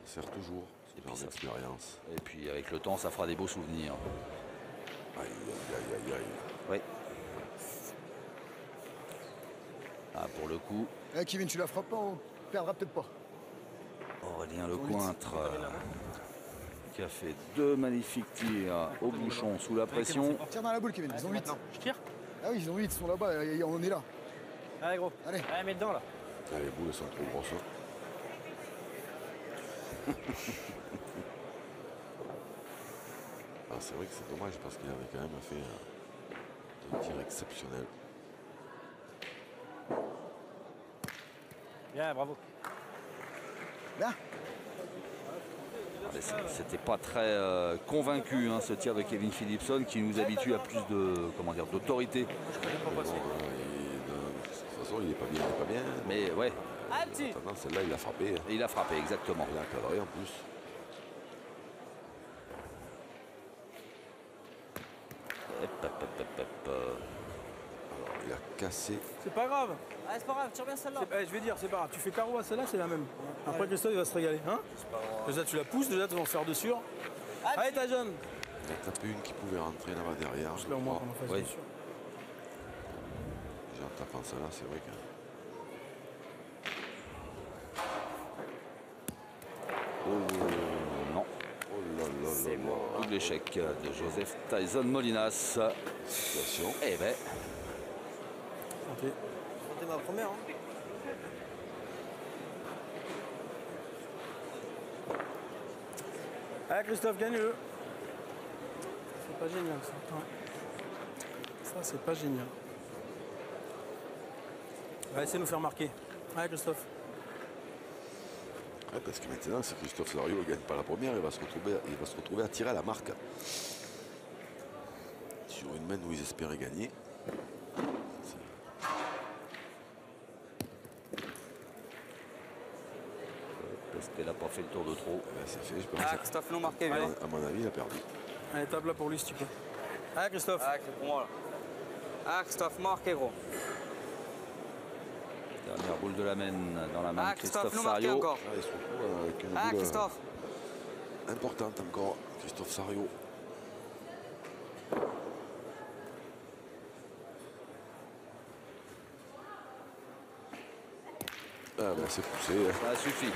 ça sert toujours, ce genre d'expérience. Et puis avec le temps, ça fera des beaux souvenirs. Aïe, aïe, aïe, aïe, aïe. Oui. Ah, pour le coup, Eh Kevin, tu la frappes pas, on perdra peut-être pas. Aurélien Lecointre qui a fait 2 magnifiques tirs au bouchon sous la pression. Tire dans la boule, Kevin, ils ont 8. Je tire? Ah oui, ils ont 8, ils sont là-bas, et on est là. Allez, gros. Allez. Allez, mets dedans, là. Ah, les boules elles sont trop grosses. Hein. Ah, c'est vrai que c'est dommage parce qu'il avait quand même fait un tir exceptionnel. Bien, bravo. Là. C'était pas très convaincu hein, ce tir de Kevin Philipson qui nous habitue à plus de comment dire d'autorité. Bon, de toute façon, il est pas bien. Mais ouais, Ah, petit. Maintenant, celle-là, il a frappé. Hein. et il a frappé exactement. Il a encadré en plus. Alors, il a cassé. C'est pas grave. Ah, c'est pas grave, tire bien celle-là. Je vais dire, c'est pas grave. Tu fais carreau à celle-là, c'est la même. Après, Christophe, il va se régaler. Hein déjà, tu la pousses, déjà, tu vas en faire deux sûrs. Allez, ta jeune. Il a tapé une qui pouvait rentrer là-bas derrière. Là, au moins, qu'on en fasse Oui. deux sûrs. Déjà en tapant ça là, c'est vrai que. Oh non, Oh là là là là. double échec de Joseph Tyson Molinas. Situation. Eh ben, Santé. C'était ma première. Hein. Allez, Christophe, gagne-le. C'est pas génial, ça. Ouais. Ça, c'est pas génial. Va essayer de nous faire marquer. Allez, Christophe. Ouais, parce que maintenant, si Christophe Sario ne gagne pas la première, il va se retrouver à tirer à la marque. Sur une main où ils espéraient gagner. parce qu'elle n'a pas fait le tour de trop. Eh ben, c'est fait, je pense. Ah, Christophe nous marquait, viens. À mon avis, il a perdu. Allez, tape là pour lui, si tu peux. Allez, Christophe. Ah, c'est pour moi là. Ah, Christophe marqué, gros. Dernière boule de la main dans la main Ah, de Christophe Christophe nous marqué Sario. encore. Ah, il se retrouve avec une Ah, boule Christophe. importante encore, Christophe Sario. Ah ben c'est poussé, Ça suffit.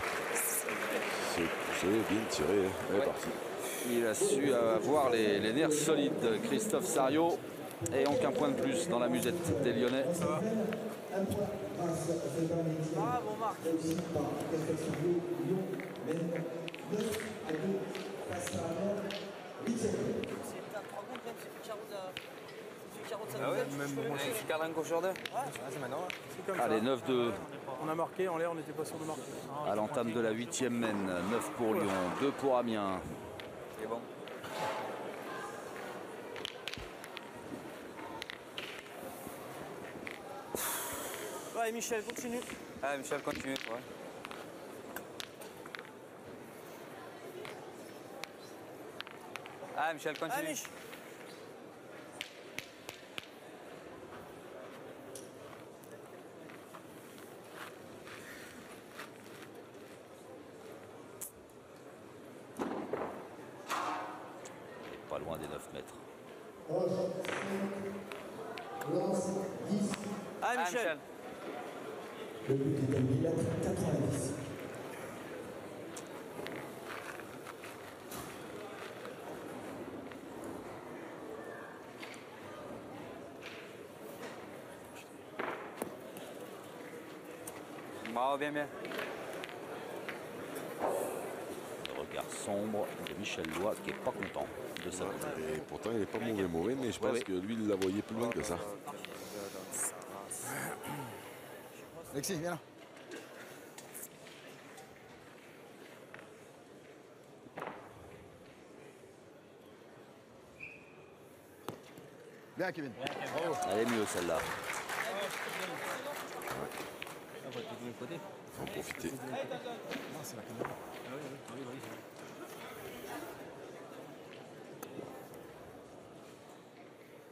c'est poussé, bien tiré, elle est partie. Il a su avoir les nerfs solides, Christophe Sariot. Et aucun point de plus dans la musette des Lyonnais. Bravo Marc. Super dingue sur deux. C'est maintenant. C'est comme Allez, ça. 9-2 On a marqué, en l'air, on n'était pas sûr de marquer. à l'entame de la 8e mène. 9 pour Lyon, 2 pour Amiens. C'est bon. Ouais, Michel, continue. Ah, Michel, continue. Ouais. Ah, Michel, continue. Ah, Mich. Pas loin des 9 mètres. Ah, Michel. Le but est à 1000 mètres, 90. Bravo, bien, bien. Le regard sombre de Michel Lois qui n'est pas content de sa bataille. Et pourtant, il n'est pas mauvais, mais je pense que lui, il la voyait plus loin que ça. Alexis, viens là. Bien, Kevin. Elle est mieux celle-là. Faut en profiter.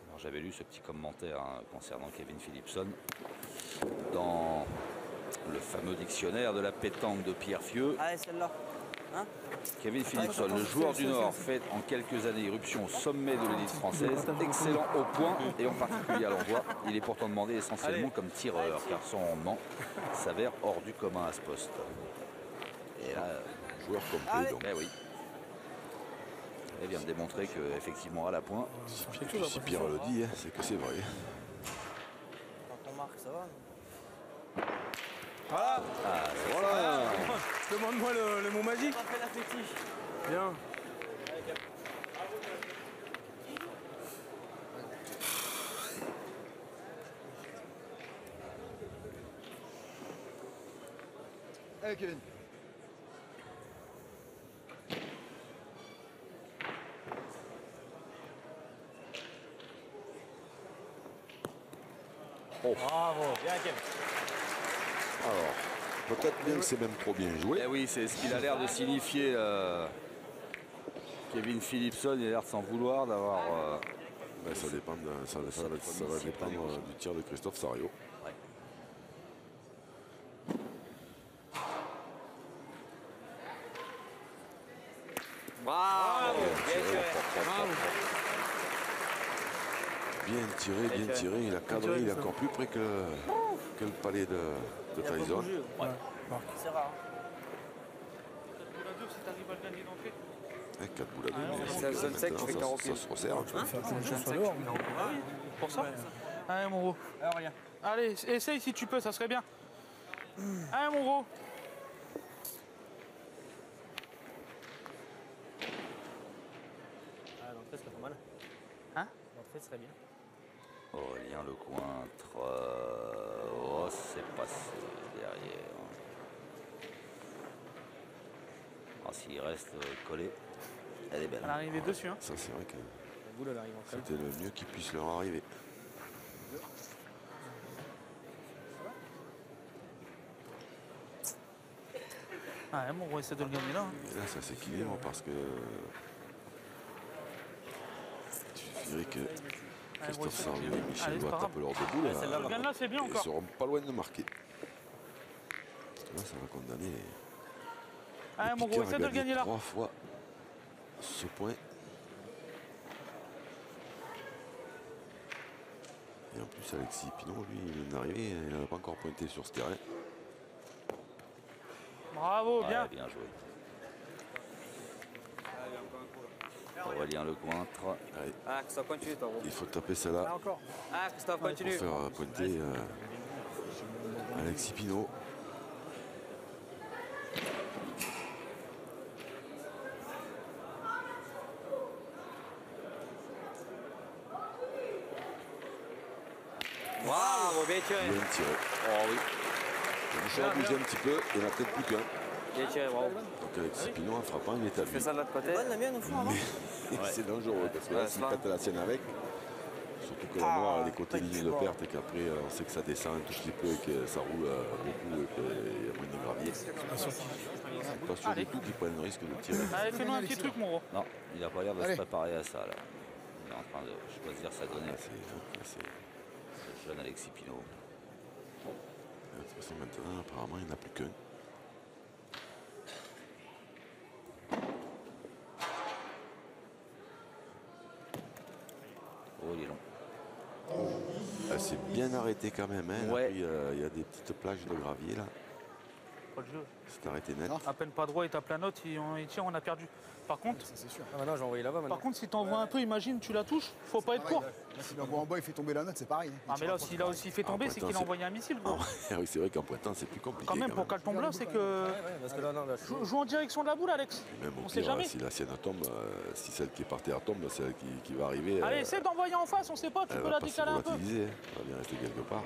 Alors, j'avais lu ce petit commentaire concernant Kevin Philipson dans le fameux dictionnaire de la pétanque de Pierre Fieux. Allez, celle-là. Hein? Kevin Philipson, le joueur du Nord, fait en quelques années irruption au sommet de l'élite française, excellent au point et en particulier à l'envoi. Il est pourtant demandé essentiellement comme tireur, car son rendement s'avère hors du commun à ce poste. Et là, Joueur complet, donc. eh oui. Il vient de démontrer qu'effectivement à la pointe, Si Pierre le dit, hein, c'est que c'est vrai. Quand on marque, ça va. Voilà. voilà. Demande-moi le mot magique. On a fait la fétiche. Bien. Allez, Kevin. Bravo. Bien, Kevin. Alors, peut-être bien que c'est même trop bien joué. Eh oui, c'est ce qu'il a l'air de signifier. Kevin Philipson, il a l'air de s'en vouloir d'avoir. Ben, ça dépend ça va dépendre du tir de Christophe Sariot. Ouais. Bravo. Bien tiré, il a cadré, il est encore plus près que le palais de Tyson. C'est rare. Hein, 4 boules à deux, C'est la zone sec, tu fais 40 ça se resserre. Pour ça. Allez, mon gros. Alors, regarde. Allez, essaye si tu peux, ça serait bien. Allez, mon gros. Ah, l'entrée serait pas mal. Hein? L'entrée serait bien. Aurélien Lecointre. Oh, c'est passé derrière. Oh, s'il reste collé, elle est belle. Elle est arrivée dessus. Hein. Ça, c'est vrai que La boule, elle arrive en crème. c'était le mieux qui puisse leur arriver. Ah, mon gros, essaie de le gagner là. Hein. Et là, ça s'équilibre parce que il suffirait que Christophe Sariot et Michel Allez, c'est Lois pas grave. tapent leur debout. Le gagne là, c'est bien Ils encore. seront pas loin de marquer. Parce que là, ça va condamner. Allez, mon gros, Picard essaie a de le gagné gagner là. 3 fois ce point. Et en plus, Alexis Pinon, lui, il est arrivé, il n'a pas encore pointé sur ce terrain. Bravo, Ouais, bien. bien joué. Aurélien Lecointre. Allez, Ah, Christophe, continue, toi. il faut taper celle-là Là encore. Ah, Christophe, pour continue. faire pointer Alexis Pinault. Bravo, bien tiré. Bien tiré. Oh oui. Le bouchon a bougé un petit peu, il n'y en a peut-être plus qu'un. Bien tiré, bravo. Donc Alexis Pinault en frappant, il est à Fais lui. ça de l'autre côté. Bonne la mienne au fond avant. C'est dangereux parce que là, Ouais, s'il ça. pète la sienne avec, surtout que la noire a des côtés lignés de perte et qu'après on sait que ça descend un tout petit peu et que ça roule beaucoup et qu'il y a moins de gravier. Pas sûr du tout qu'il prenne le risque de tirer. Allez, fais-nous un petit truc, mon gros. Non, il n'a pas l'air de Allez. se préparer à ça là. Il est en train de choisir sa donnée. C'est- Le jeune Alexis Pinault. De toute façon, maintenant, apparemment, il n'y en a plus qu'un. Oh, il est long. C'est bien arrêté quand même. Hein. Ouais. Après, il y a des petites plages de gravier là. Pas le jeu. C'est arrêté net. À peine pas droit, il tape la note, il tire, on a perdu. Par contre, Ça, c'est sûr. Ah, maintenant, j'ai envoyé là-bas maintenant. par contre, si t'envoies un peu, imagine, tu la touches, faut pas être Pareil, court. là, s'il envoie en bas, il fait tomber la note, c'est pareil. Ah, mais là, s'il a aussi fait tomber, c'est qu'il a envoyé un missile, gros. Ah oui, c'est vrai qu'en pointant, c'est plus compliqué. Quand même, pour qu'elle tombe là, c'est que. Parce que là, non, là, Joue en direction de la boule, Alex. Et même au On sait pire, jamais. si la sienne tombe, si celle qui est par terre tombe, celle qui va arriver. Allez, essaie d'envoyer en face, on sait pas, tu elle peux va la pas se décaler un peu. volatiliser, hein. Elle va bien rester quelque part.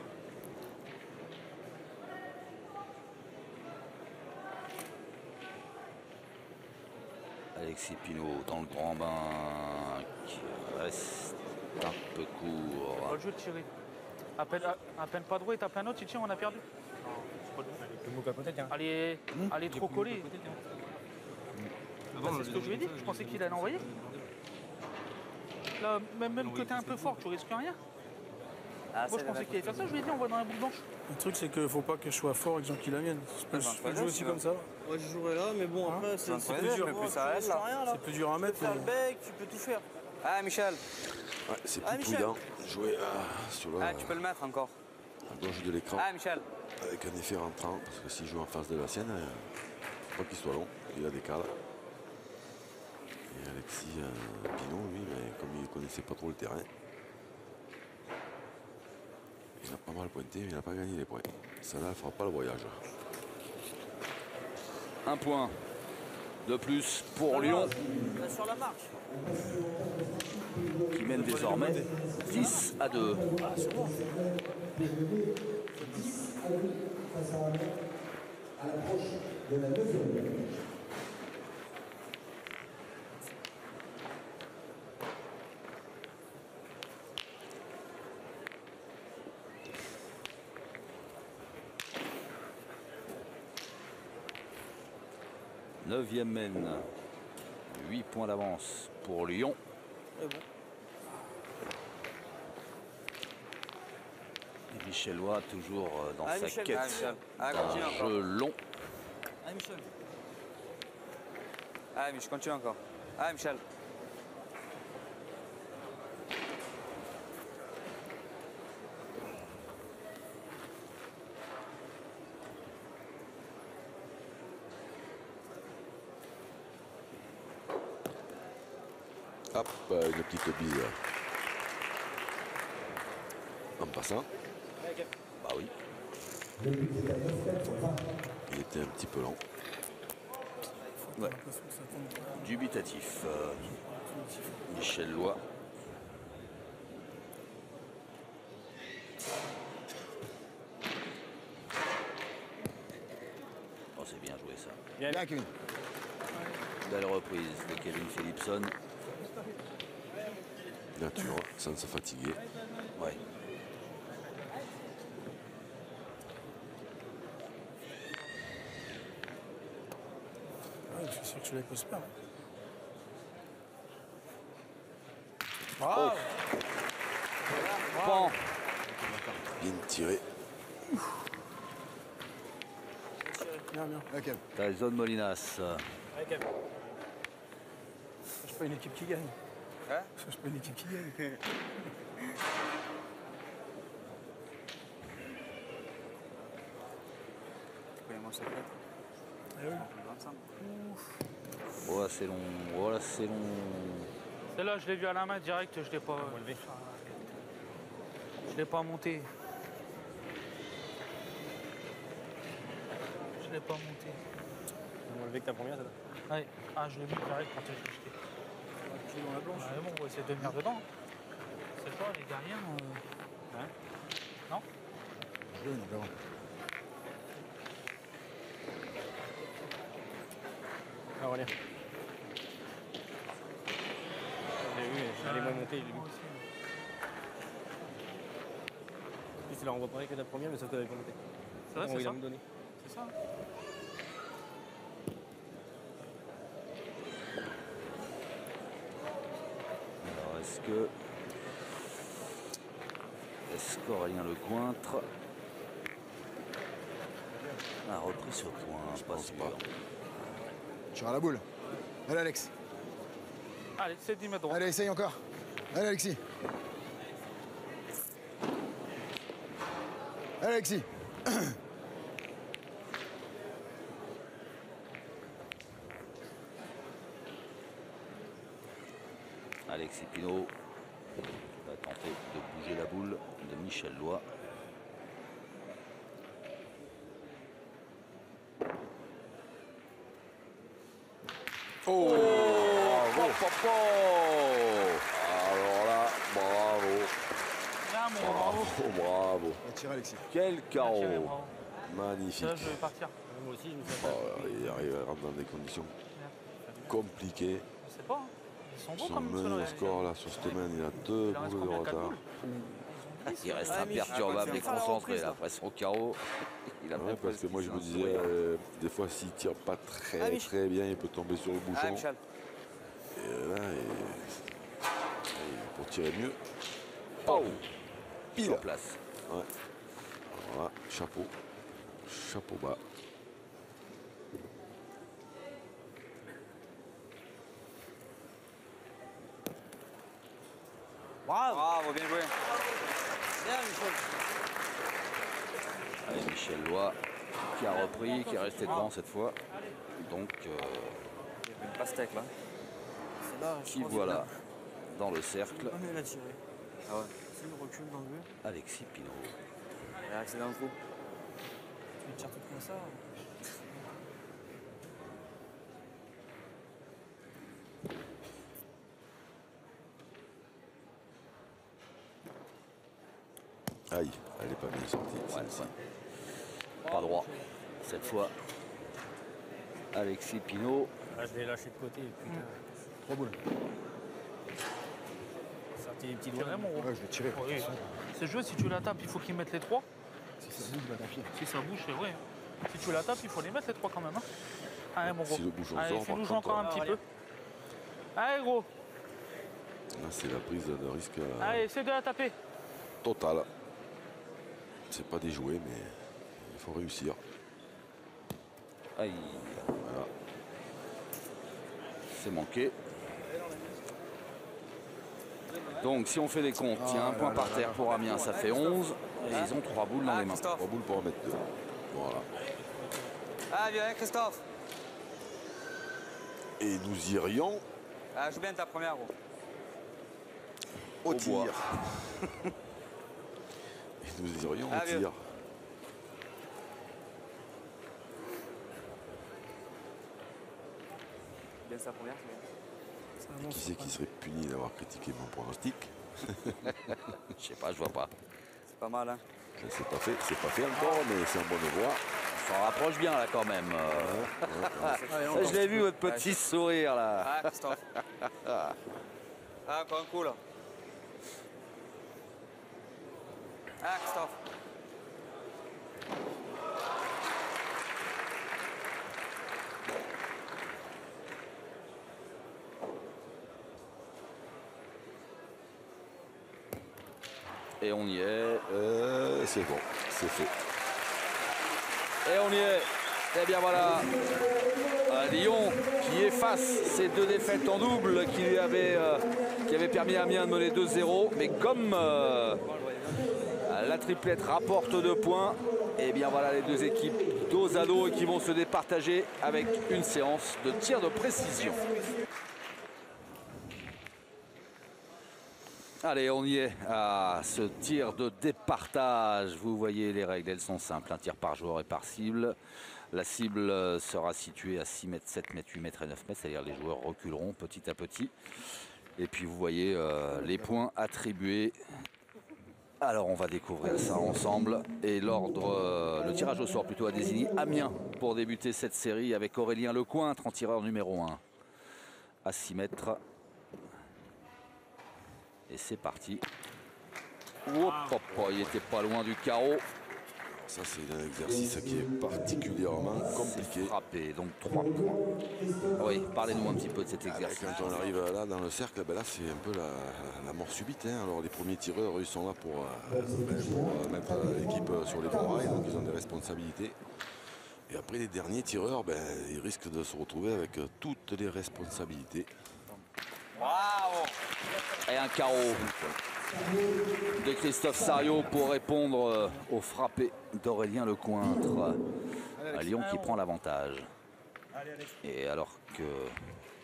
Alexis Pinault dans le grand bain qui reste un peu Pas court. le jeu de tirer. À peine pas droit, il tape la note, il tire, on a perdu. le bouc à côté, tiens. Allez, allez trop collé. Bah, c'est ce que je lui ai dit, je pensais qu'il allait envoyer. Là, même que t'es un peu fort, tu risques rien. Ah, Moi, je pensais qu'il allait faire ça, je lui ai dit, on va dans la boule blanche. Le truc, c'est qu'il faut pas que je sois fort et que j'en qu'il la mienne. Je peux jouer aussi comme ça. Moi, je jouerais là, mais bon, après, c'est c'est plus dur. mais plus ça Tu reste, risques là. rien, là. C'est plus dur à Tu peux mettre. faire le mais- bec, tu peux tout faire. Ah, Michel. Ouais, c'est Ah, plus Michel. prudent de jouer sur Ah, tu peux le mettre encore. la gauche de l'écran Ah, Michel. avec un effet rentrant. Parce que s'il joue en face de la sienne, faut pas qu'il soit long, il a des cadres. Et Alexis Pinault, lui, mais comme il ne connaissait pas trop le terrain, il a pas mal pointé, mais il n'a pas gagné les points. Ça là, ne fera pas le voyage. Un point de plus pour Lyon Là, sur la marche. qui mène désormais 10-2. Face à l'approche de la 9e. Neuvième mène. 8 points d'avance pour Lyon. C'est bon. Et Michellois toujours dans Ah, sa Michel. quête Ah, Michel. Ah, continue d'un encore. jeu long. Allez, Michel. Ah, Michel, continue encore. Ah, Michel. Hop, une petite bise en passant. Bah oui. Il était un petit peu long. Ouais. Dubitatif. Michel Lois. Oh, c'est bien joué ça. Bien, Kevin. Belle reprise de Kevin Philipson. Nature, sans se fatiguer. Ouais. Ouais, je suis sûr que celui-là peut se perdre. Pan. Bien tiré. Bien, bien. Ok. Tyson Molinas. Je suis pas une équipe qui gagne. Hein? Je suis pas une équipe qui gagne. Connais-moi ça fait. Eh oui. Oh là c'est long. Oh là c'est long. Celle-là, je l'ai vu à la main direct, je l'ai pas. Je l'ai pas monté. Je l'ai pas monté. On va lever que ta première, celle-là. Ouais. Ah, je l'ai mis direct quand j'ai jeté. Tu es dans la planche. Ah, bon, on va essayer de venir dedans. C'est quoi, les gardiens Hein? Non? Je vais, on verra. Ah, voilà. Je l'ai vu, j'allais moins monter, je l'ai vu. Moi aussi. En plus, il la renvoie pareil que ta première, mais ça t'avait pas monté. C'est vrai, Bon, c'est il ça. a me donné. C'est ça. Alors, est-ce qu'Aurélien Lecointre a repris ce point? Je pense pas. Tire à la boule. Allez, Alex. Allez, c'est 10 mètres droit. Allez, essaye encore. Allez, Alexis. Allez, Alexis. Alexis Pinault va tenter de bouger la boule de Michel Loy. Oh, bravo. Alors là, bravo. Là, mon bravo. Bravo. On va tirer, Alexis. Quel carreau. Tiré, bravo. Magnifique. Là, je vais partir. Moi aussi, je me suis Il arrive à rentrer dans des conditions compliquées. Je sais pas. Hein. Ils sont beaux Son comme meneur au score là sur cette semaine, il a 2 Il en reste boules de combien? 4 retard. boules? Il reste Ouais, Mich, imperturbable et tu vas faire la concentré reprise, là, là. après son carreau. Il a Ouais, bien parce que moi je me disais, des fois s'il tire pas Ah, Mich. très bien, il peut tomber sur le Ah, bouchon. Michel. Et là, pour tirer mieux, Oh, pile. sur place. Ouais. Voilà, chapeau. Chapeau bas. Bravo. Bravo, bien joué. Bien, Michel. Allez, Michel Loy qui a repris, qui est resté devant cette fois. Donc, Une pastèque là. C'est là, je qui crois que voilà dans le cercle, c'est là. Ah, mais il a tiré. Ah ouais. C'est le recul dans le but. Alexis Pinault. Il a accès dans le trou. Tu le tires tout comme ça. Aïe, elle est pas bien sortie. Ouais, celle-ci. ouais. Pas droit. Cette fois, Alexis Pinault. Là, je l'ai lâché de côté. Putain. 3 boules. Sorti les petits doigts. Tiré, mon gros. Ouais, je vais tirer. Oui. C'est joué, si tu la tapes, il faut qu'ils mettent les 3. Si ça bouge, bah tant pis. Si ça bouge, c'est vrai. Si tu la tapes, il faut les mettre les 3 quand même. Hein. Allez, mon gros. Si le bouchon Allez, sort, fais-nous par jouer contre, encore un petit peu. Allez, gros. Là, c'est la prise de risque Allez, essaie de la taper. totale. C'est pas déjoué, mais il faut réussir. Aïe. Voilà. C'est manqué. Donc si on fait des comptes, il y a un point par terre pour Amiens, ça fait 11. Et ils ont 3 boules dans Ah, les mains. Christophe. 3 boules pour en mettre 2. Voilà. Ah, viens, Christophe. Et nous irions Ah, joue bien ta première, gros. au bois. tir. Et nous irions Ah, au vieux. tir. Bien sa première, c'est bien. Qui c'est qui serait puni d'avoir critiqué mon pronostic? Je sais pas, je vois pas. C'est pas mal, hein. Ça, c'est pas fait encore, mais c'est en bonne voie. On s'en rapproche bien là quand même. Ça, je l'ai vu votre petit sourire là. Ah, Christophe. Ah, encore un coup, là. Ah, Christophe. Et on y est. C'est bon, c'est fait. Et on y est. Et bien voilà. Lyon qui efface ces 2 défaites en double qui avaient permis à Amiens de mener 2-0. Mais comme la triplette rapporte 2 points, et bien voilà les 2 équipes dos à dos et qui vont se départager avec une séance de tir de précision. Allez, on y est à ce tir de départage. Vous voyez les règles, elles sont simples. Un tir par joueur et par cible. La cible sera située à 6 mètres, 7 mètres, 8 mètres et 9 mètres. C'est-à-dire les joueurs reculeront petit à petit. Et puis vous voyez les points attribués. Alors on va découvrir ça ensemble. Et l'ordre, le tirage au sort plutôt a désigné Amiens pour débuter cette série avec Aurélien Lecointre en tireur numéro 1 à 6 mètres. Et c'est parti. Hop, hop, hop, il était pas loin du carreau. Ça, c'est un exercice qui est particulièrement compliqué. Frappé, donc 3 points. Oui, parlez-nous un petit peu de cet exercice. Quand on arrive là dans le cercle, ben là c'est un peu la mort subite. Hein. Alors les premiers tireurs, ils sont là pour mettre l'équipe sur les bons rails, donc ils ont des responsabilités. Et après les derniers tireurs, ben, ils risquent de se retrouver avec toutes les responsabilités. Bravo. Et un carreau de Christophe Sariot pour répondre au frappé d'Aurélien Lecointre. À Lyon qui prend l'avantage. Et alors que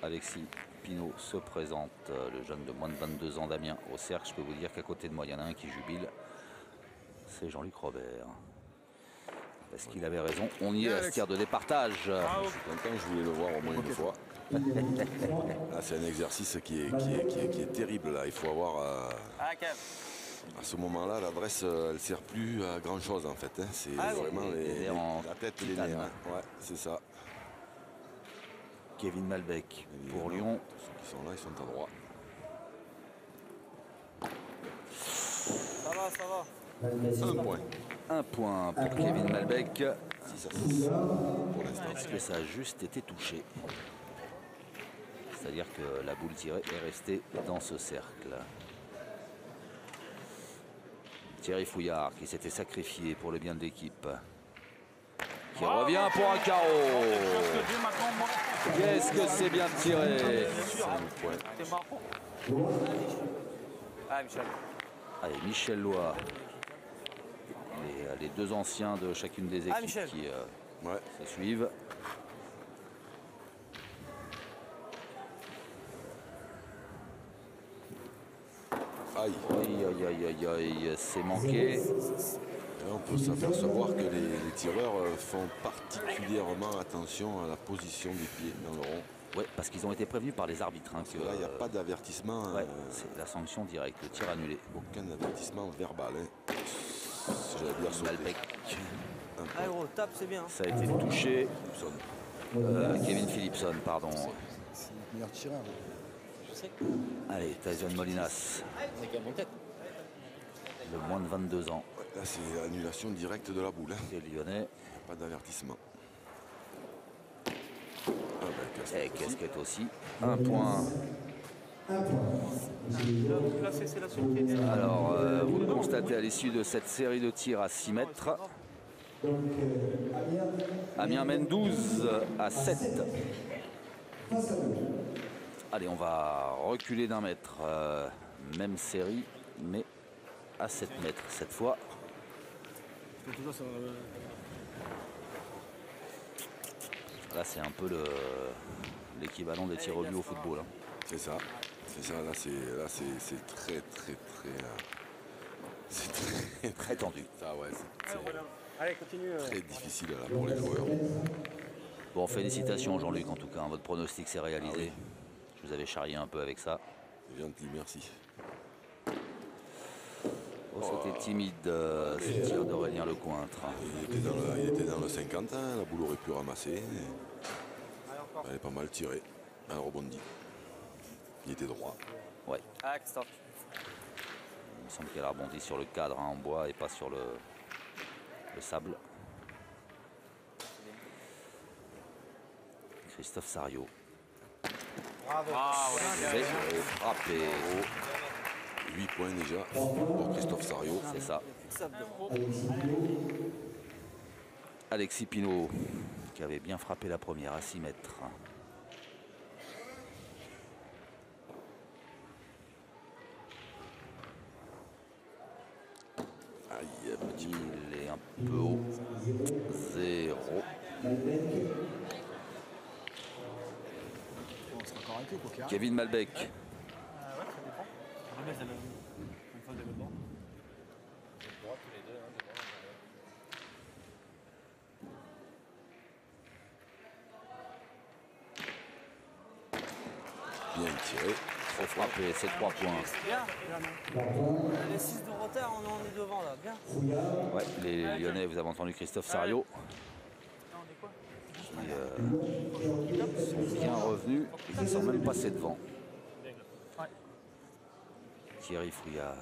Alexis Pinault se présente, le jeune de moins de 22 ans d'Amiens au cercle, je peux vous dire qu'à côté de moi, il y en a un qui jubile. C'est Jean-Luc Robert. Parce qu'il avait raison, on y est à ce tir de départage. Je suis content, je voulais le voir au moins une fois. Là, c'est un exercice qui est terrible. Là. Il faut avoir... à ce moment-là, l'adresse, elle ne sert plus à grand-chose en fait. Hein. C'est vraiment la tête et les nerfs. Hein. Ouais, c'est ça. Kevin Malbec pour Lyon. Ceux qui sont là, ils sont à droite. Ça va, ça va. Un point. Un point pour Kevin Malbec. Si ça passe pour l'instant. Est-ce que ça a juste été touché? C'est-à-dire que la boule tirée est restée dans ce cercle. Thierry Fouillard qui s'était sacrifié pour le bien de l'équipe. Qui revient pour un carreau. Qu'est-ce que c'est bien tiré. Ah, Michel. Allez, Michel Loy. Les deux anciens de chacune des équipes qui se suivent. Aïe. Aïe, aïe, aïe, aïe, c'est manqué. Et là, on peut s'apercevoir que les tireurs font particulièrement attention à la position des pieds dans le rond. Oui, parce qu'ils ont été prévenus par les arbitres. Hein, là, il n'y a pas d'avertissement. Ouais, c'est la sanction directe, le tir annulé. Aucun avertissement verbal. Hein. J'allais dire sauter. Malbec. Ah gros, tape, c'est bien. Ça a été touché. Kevin Philipson, pardon. C'est le meilleur tireur. Allez, Tyson Molinas. Le moins de 22 ans. Là, c'est l'annulation directe de la boule. Hein. C'est lyonnais. Pas d'avertissement. Et casquette aussi. Un point. Alors, vous le constatez à l'issue de cette série de tirs à 6 mètres. Amiens mène 12 à 7. Allez, on va reculer d'1 mètre. Même série, mais à 7 mètres cette fois. Là, c'est un peu l'équivalent des tirs au but au football. Hein. C'est ça. C'est ça. Là, c'est très, très, très... très tendu. Ça, ouais, Allez, continue. Très difficile là, pour les joueurs. Bon, félicitations Jean-Luc en tout cas. Votre pronostic s'est réalisé. Je vous avais charrié un peu avec ça. C'est gentil, merci. Oh, c'était timide ce tir d'Aurélien Lecointre. Il était dans le 50, hein, la boule aurait pu ramasser. Elle est pas mal tirée. Elle rebondit. Il était droit. Ouais. Ah, Christophe. Il me semble qu'elle a rebondi sur le cadre en bois et pas sur le sable. Christophe Sariot. Bravo. C'est frappé. 8 points déjà pour Christophe Sariot. C'est ça. Alexis Pinault qui avait bien frappé la première à 6 mètres. Aïe, il est un peu haut. 0. Kevin Malbec. tiré. C'est frappé, c'est 3 points. Bien. Les 6 de retard, on est devant là. Bien. Ouais, les Lyonnais, vous avez entendu Christophe Sario. Qui sont bien revenus et qui sont même passés devant. Thierry Fouillard.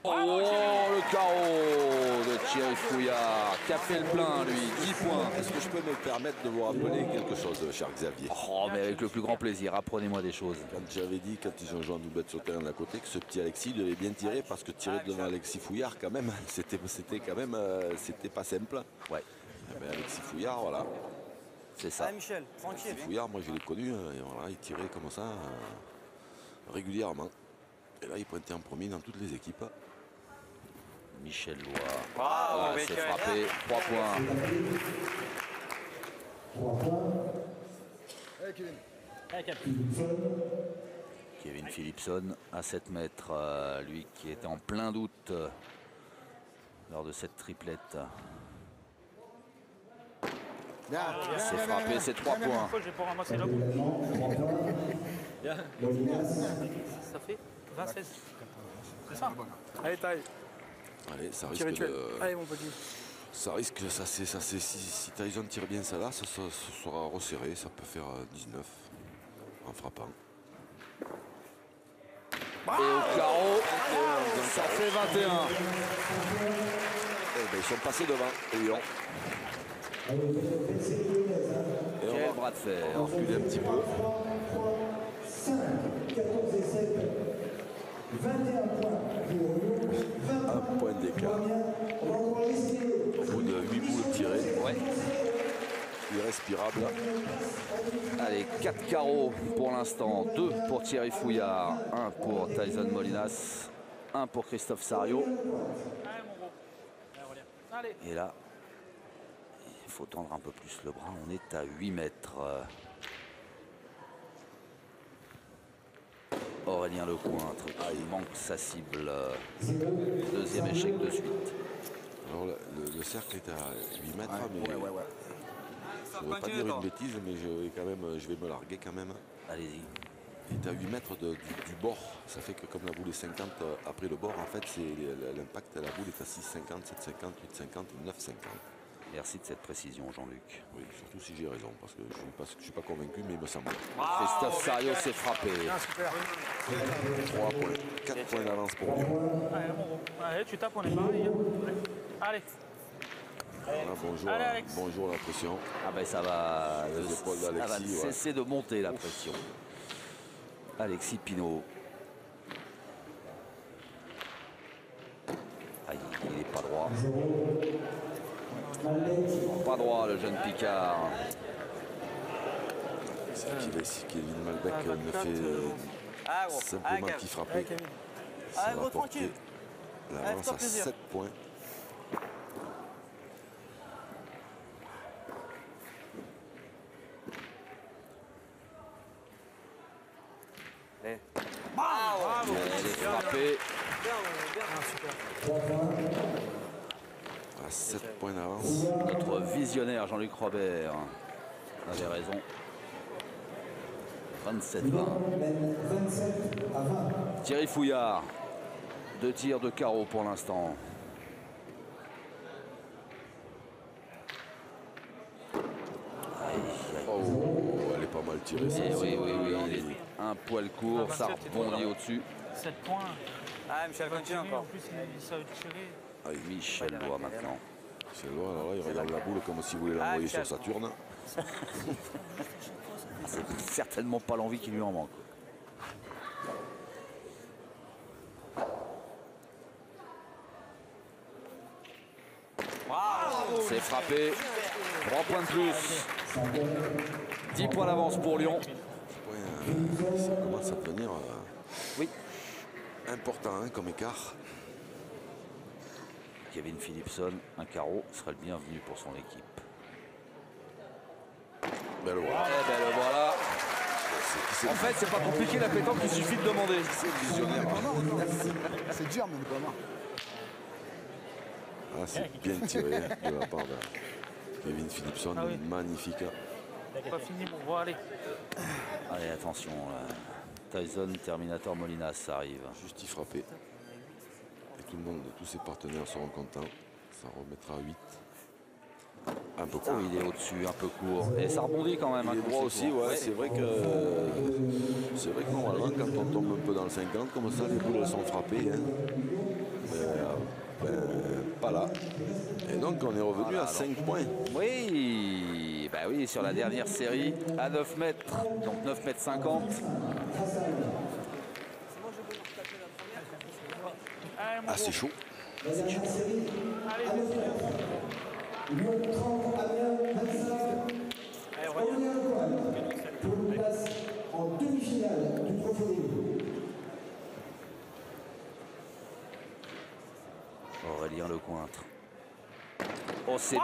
Oh, le carreau de Thierry Fouillard qui a fait le plein, lui, 10 points. Est-ce que je peux me permettre de vous rappeler quelque chose, cher Xavier? Oh, mais avec le plus grand plaisir, apprenez-moi des choses. Quand j'avais dit, quand ils ont joué en doublette sur le terrain d'à côté, que ce petit Alexis devait bien tirer, parce que tirer devant Alexis Fouillard, quand même, c'était quand même, c'était pas simple. Ouais. Eh ben, Alexis Fouillard, voilà. C'est ça. Allez, Michel, tranquille. Alexis Fouillard, moi je l'ai connu, et voilà, il tirait comme ça, régulièrement. Et là, il pointait en premier dans toutes les équipes. Michel Loire. C'est frappé, 3 points. 3 points. Kevin Philipson à 7 mètres, lui qui était en plein doute lors de cette triplette. C'est frappé, c'est 3 points. J'ai pas ramassé la boule. Ça fait 20-16. C'est ça. Allez, taille. Allez, ça Petit risque rituel. de... Allez, mon petit. Ça risque, si Tyson tire bien ça là, ça sera resserré, ça peut faire 19 en frappant. Et au carreau, ça fait 21. Eh ben, ils sont passés devant, et Lyon. Et Quel bras de fer. on va reculer un petit peu. 5, 14 et 7, 21 points pour Lyon, 20 Un point d'écart. On va encore laisser Au bout de 8 boules tirées, Ouais. irrespirable. Allez, 4 carreaux pour l'instant. 2 pour Thierry Fouillard, 1 pour Tyson Molinas, 1 pour Christophe Sario. Et là, il faut tendre un peu plus le bras. On est à 8 mètres. Aurélien Lecointre, il manque sa cible. Deuxième échec de suite. Alors le cercle est à 8 mètres, mais je ne veux pas dire une bêtise, mais je vais me larguer quand même. Allez-y. Il est à 8 mètres du bord. Ça fait que comme la boule est 50 après le bord, en fait, l'impact de la boule est à 6,50, 7,50, 8,50 et 9,50. Merci de cette précision, Jean-Luc. Oui, surtout si j'ai raison, parce que je ne suis pas convaincu, mais il me semble. Christophe Sario s'est frappé. 3 points, 4 points d'avance pour Lyon. Allez, mon gros. Allez, tu tapes, on est pareil. Allez. Voilà, bonjour, Allez, Alex. bonjour la pression. Ah ben ça va, Les épaules ça va d'Alexis, ouais. cesser de monter la pression. Alexis Pinault. Aïe, il n'est pas droit. Pas droit le jeune Picard. C'est Kevin Malbec ne fait simplement qu'il frapper. Ça Allez, va gros, porter tranquille. l'avance fais-toi à plaisir. 7 points. Elle est frappée. À 7 points d'avance. Notre visionnaire Jean-Luc Robert avait raison. 27-20. mène 27 à 20. Thierry Fouillard. 2 tirs de carreau pour l'instant. Oh, elle est pas mal tirée. Et oui, il est un poil court, ça rebondit au-dessus. 7 points. Ah, Michel, continue En encore. plus, il savait tirer. Michel Lois maintenant. C'est loin, alors là, il regarde la boule comme s'il voulait l'envoyer sur Saturne. C'est certainement pas l'envie qui lui en manque. C'est frappé. 3 points de plus. 10 points d'avance pour Lyon. Ouais, ça commence à devenir Oui. important hein, comme écart. Kevin Philipson, un carreau, serait le bienvenu pour son équipe. Ben le voilà. Eh ben le voilà. En fait, c'est pas compliqué la pétanque, il suffit de demander. C'est visionnaire. C'est dur, mais on est pas mort. Ah, c'est bien tiré de la part de Kevin Philipson. Magnifique. Pas fini, bon, bon, allez. Allez, attention. Tyson, Terminator, Molinas, ça arrive. Juste y frapper. Et tout le monde, tous ses partenaires seront contents. Ça remettra à 8. Un peu court. Oh, il est au-dessus, un peu court. Et ça rebondit quand même. Il est droit aussi, ouais. C'est vrai que normalement, quand on tombe un peu dans le 50, comme ça, les boules elles sont frappées. Hein. Mais pas là. Et donc on est revenu à 5 points. Oui, bah oui, sur la dernière série, à 9 mètres, donc 9 mètres 50. Ah, c'est chaud. Lyon 30, Amiens 25. Aurélien Lecointre pour une place en demi-finale du Trophée des Loups. Aurélien Lecointre. Oh, c'est...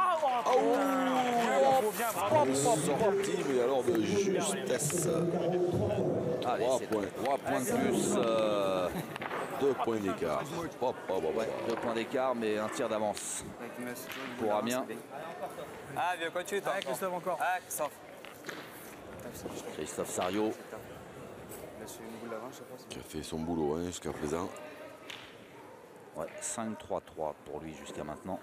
Sorti, mais alors de justesse. Allez, 3 points de plus. 2 points d'écart. Ouais, 2 points d'écart, mais un tir d'avance pour Amiens. Ah, bien, continue, toi. Allez, Christophe, encore. Ah, Christophe. Christophe Sario. Qui a fait son boulot hein, jusqu'à présent. Ouais, 5-3-3 pour lui jusqu'à maintenant.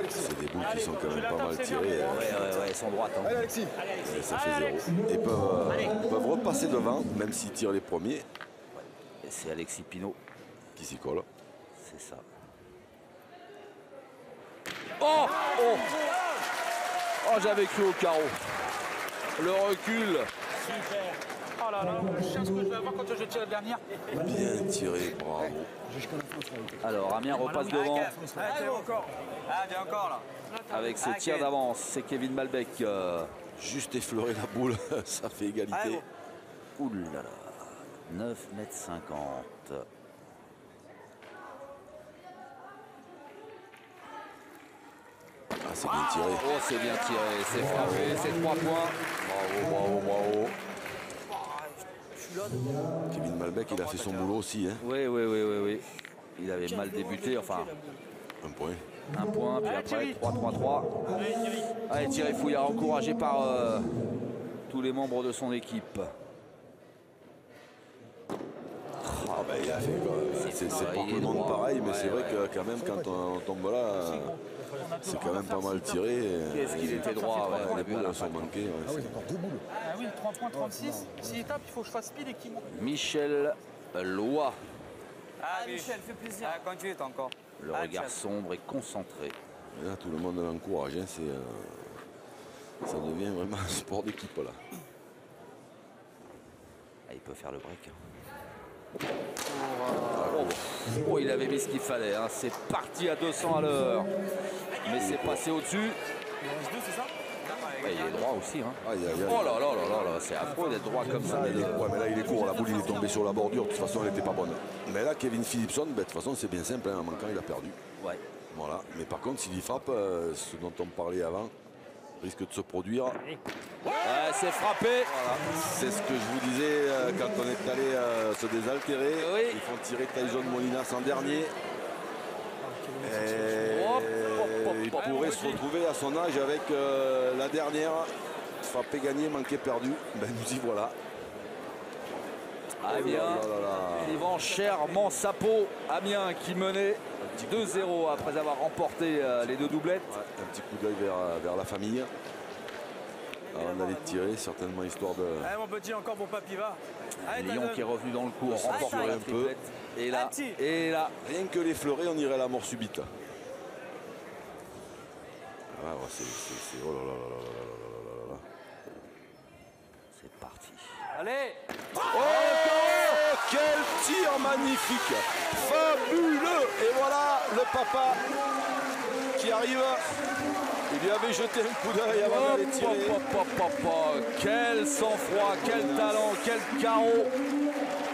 C'est des boules qui sont quand même pas mal tirées. Ouais, sans droite. Hein. Allez, Alexis. Et ça fait 0. Ils peuvent repasser devant, même s'ils tirent les premiers. Et c'est Alexis Pinault qui s'y colle. C'est ça. Oh, j'avais cru au carreau. Le recul. Oh là là, je sais ce que je vais avoir quand je tire la dernière. Bien tiré, bravo. Alors Amiens repasse devant. Ah, bien encore là. Avec ce tir d'avance, c'est Kevin Malbec. Juste effleurer la boule, ça fait égalité. Ouh là là. 9 mètres 50. Ah, c'est bien tiré. Oh, c'est bien tiré, c'est frappé, c'est 3 points. Bravo. Kevin Malbec, il a fait son boulot aussi. Hein. Oui. Il avait mal débuté, enfin. Un point. Un point, puis après 3-3-3. Allez, Thierry Fouillard, encouragé par tous les membres de son équipe. Ah ben, il a fait quoi. C'est pas tout le monde pareil, mais c'est vrai que quand même, quand on tombe là, c'est quand même pas mal tiré. Qu'est-ce qu'il était droit, les boules sont manquées. Ah oui, encore 2 boules. Ah oui, 3 points 36. 6 étapes, il faut que je fasse pile et qui monte. Michel Loy. Ah, Michel, fais plaisir. Ah, continue, t'as encore. Le regard sombre et concentré. Et là, tout le monde l'encourage. Hein, ça devient vraiment un sport d'équipe là. Ah, il peut faire le break. Oh, il avait mis ce qu'il fallait. Hein. C'est parti à 200 à l'heure. Mais c'est passé au-dessus. Il reste 2, c'est ça? Ouais, il est droit aussi. Hein. Oh là là, c'est affreux d'être droit comme ça. Ouais, mais là, il est court. La boule, il est tombé sur la bordure. De toute façon, elle n'était pas bonne. Mais là, Kevin Philipson, de toute façon, c'est bien simple. Hein, en manquant, il a perdu. Ouais. Voilà. Mais par contre, s'il y frappe, ce dont on parlait avant, risque de se produire. Ouais, c'est frappé. Voilà. C'est ce que je vous disais quand on est allé se désaltérer. Oui. Ils font tirer Tyson Molinas en dernier. Il pourrait se retrouver à son âge avec la dernière. Frappé, gagné, manqué, perdu. Ben, nous y voilà. Amiens, Yvan Chermont Sapo, Amiens qui menait 2-0 après avoir remporté les 2 doublettes. Ouais, un petit coup d'œil vers la famille. Avant d'aller tirer, certainement histoire de... Allez mon petit, encore pour Papy, va. Allez, Lyon qui est revenu dans le coup, remporte un la peu. triplette. Et là, rien que l'effleurer, on irait à la mort subite. Ah, ouais, c'est... Oh là là là là là là là. C'est parti. Allez. Oh, quel tir magnifique, fabuleux. Et voilà le papa qui arrive. Il lui avait jeté un coup d'œil avant d'aller tirer. Quel sang-froid, quel talent, quel carreau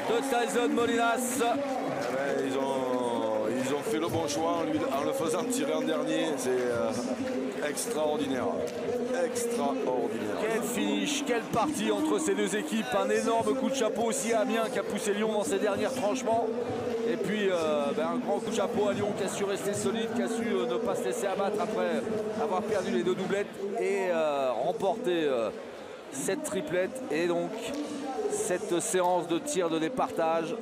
de Tyson Molinas. Ils ont fait le bon choix en le faisant tirer en dernier. C'est extraordinaire. Extraordinaire. Quel finish, quelle partie entre ces deux équipes. Un énorme coup de chapeau aussi à Amiens qui a poussé Lyon dans ses derniers tranchements. Et puis un Un grand coup de chapeau à Lyon qui a su rester solide, qui a su ne pas se laisser abattre après avoir perdu les 2 doublettes et remporter cette triplette et donc cette séance de tir de départage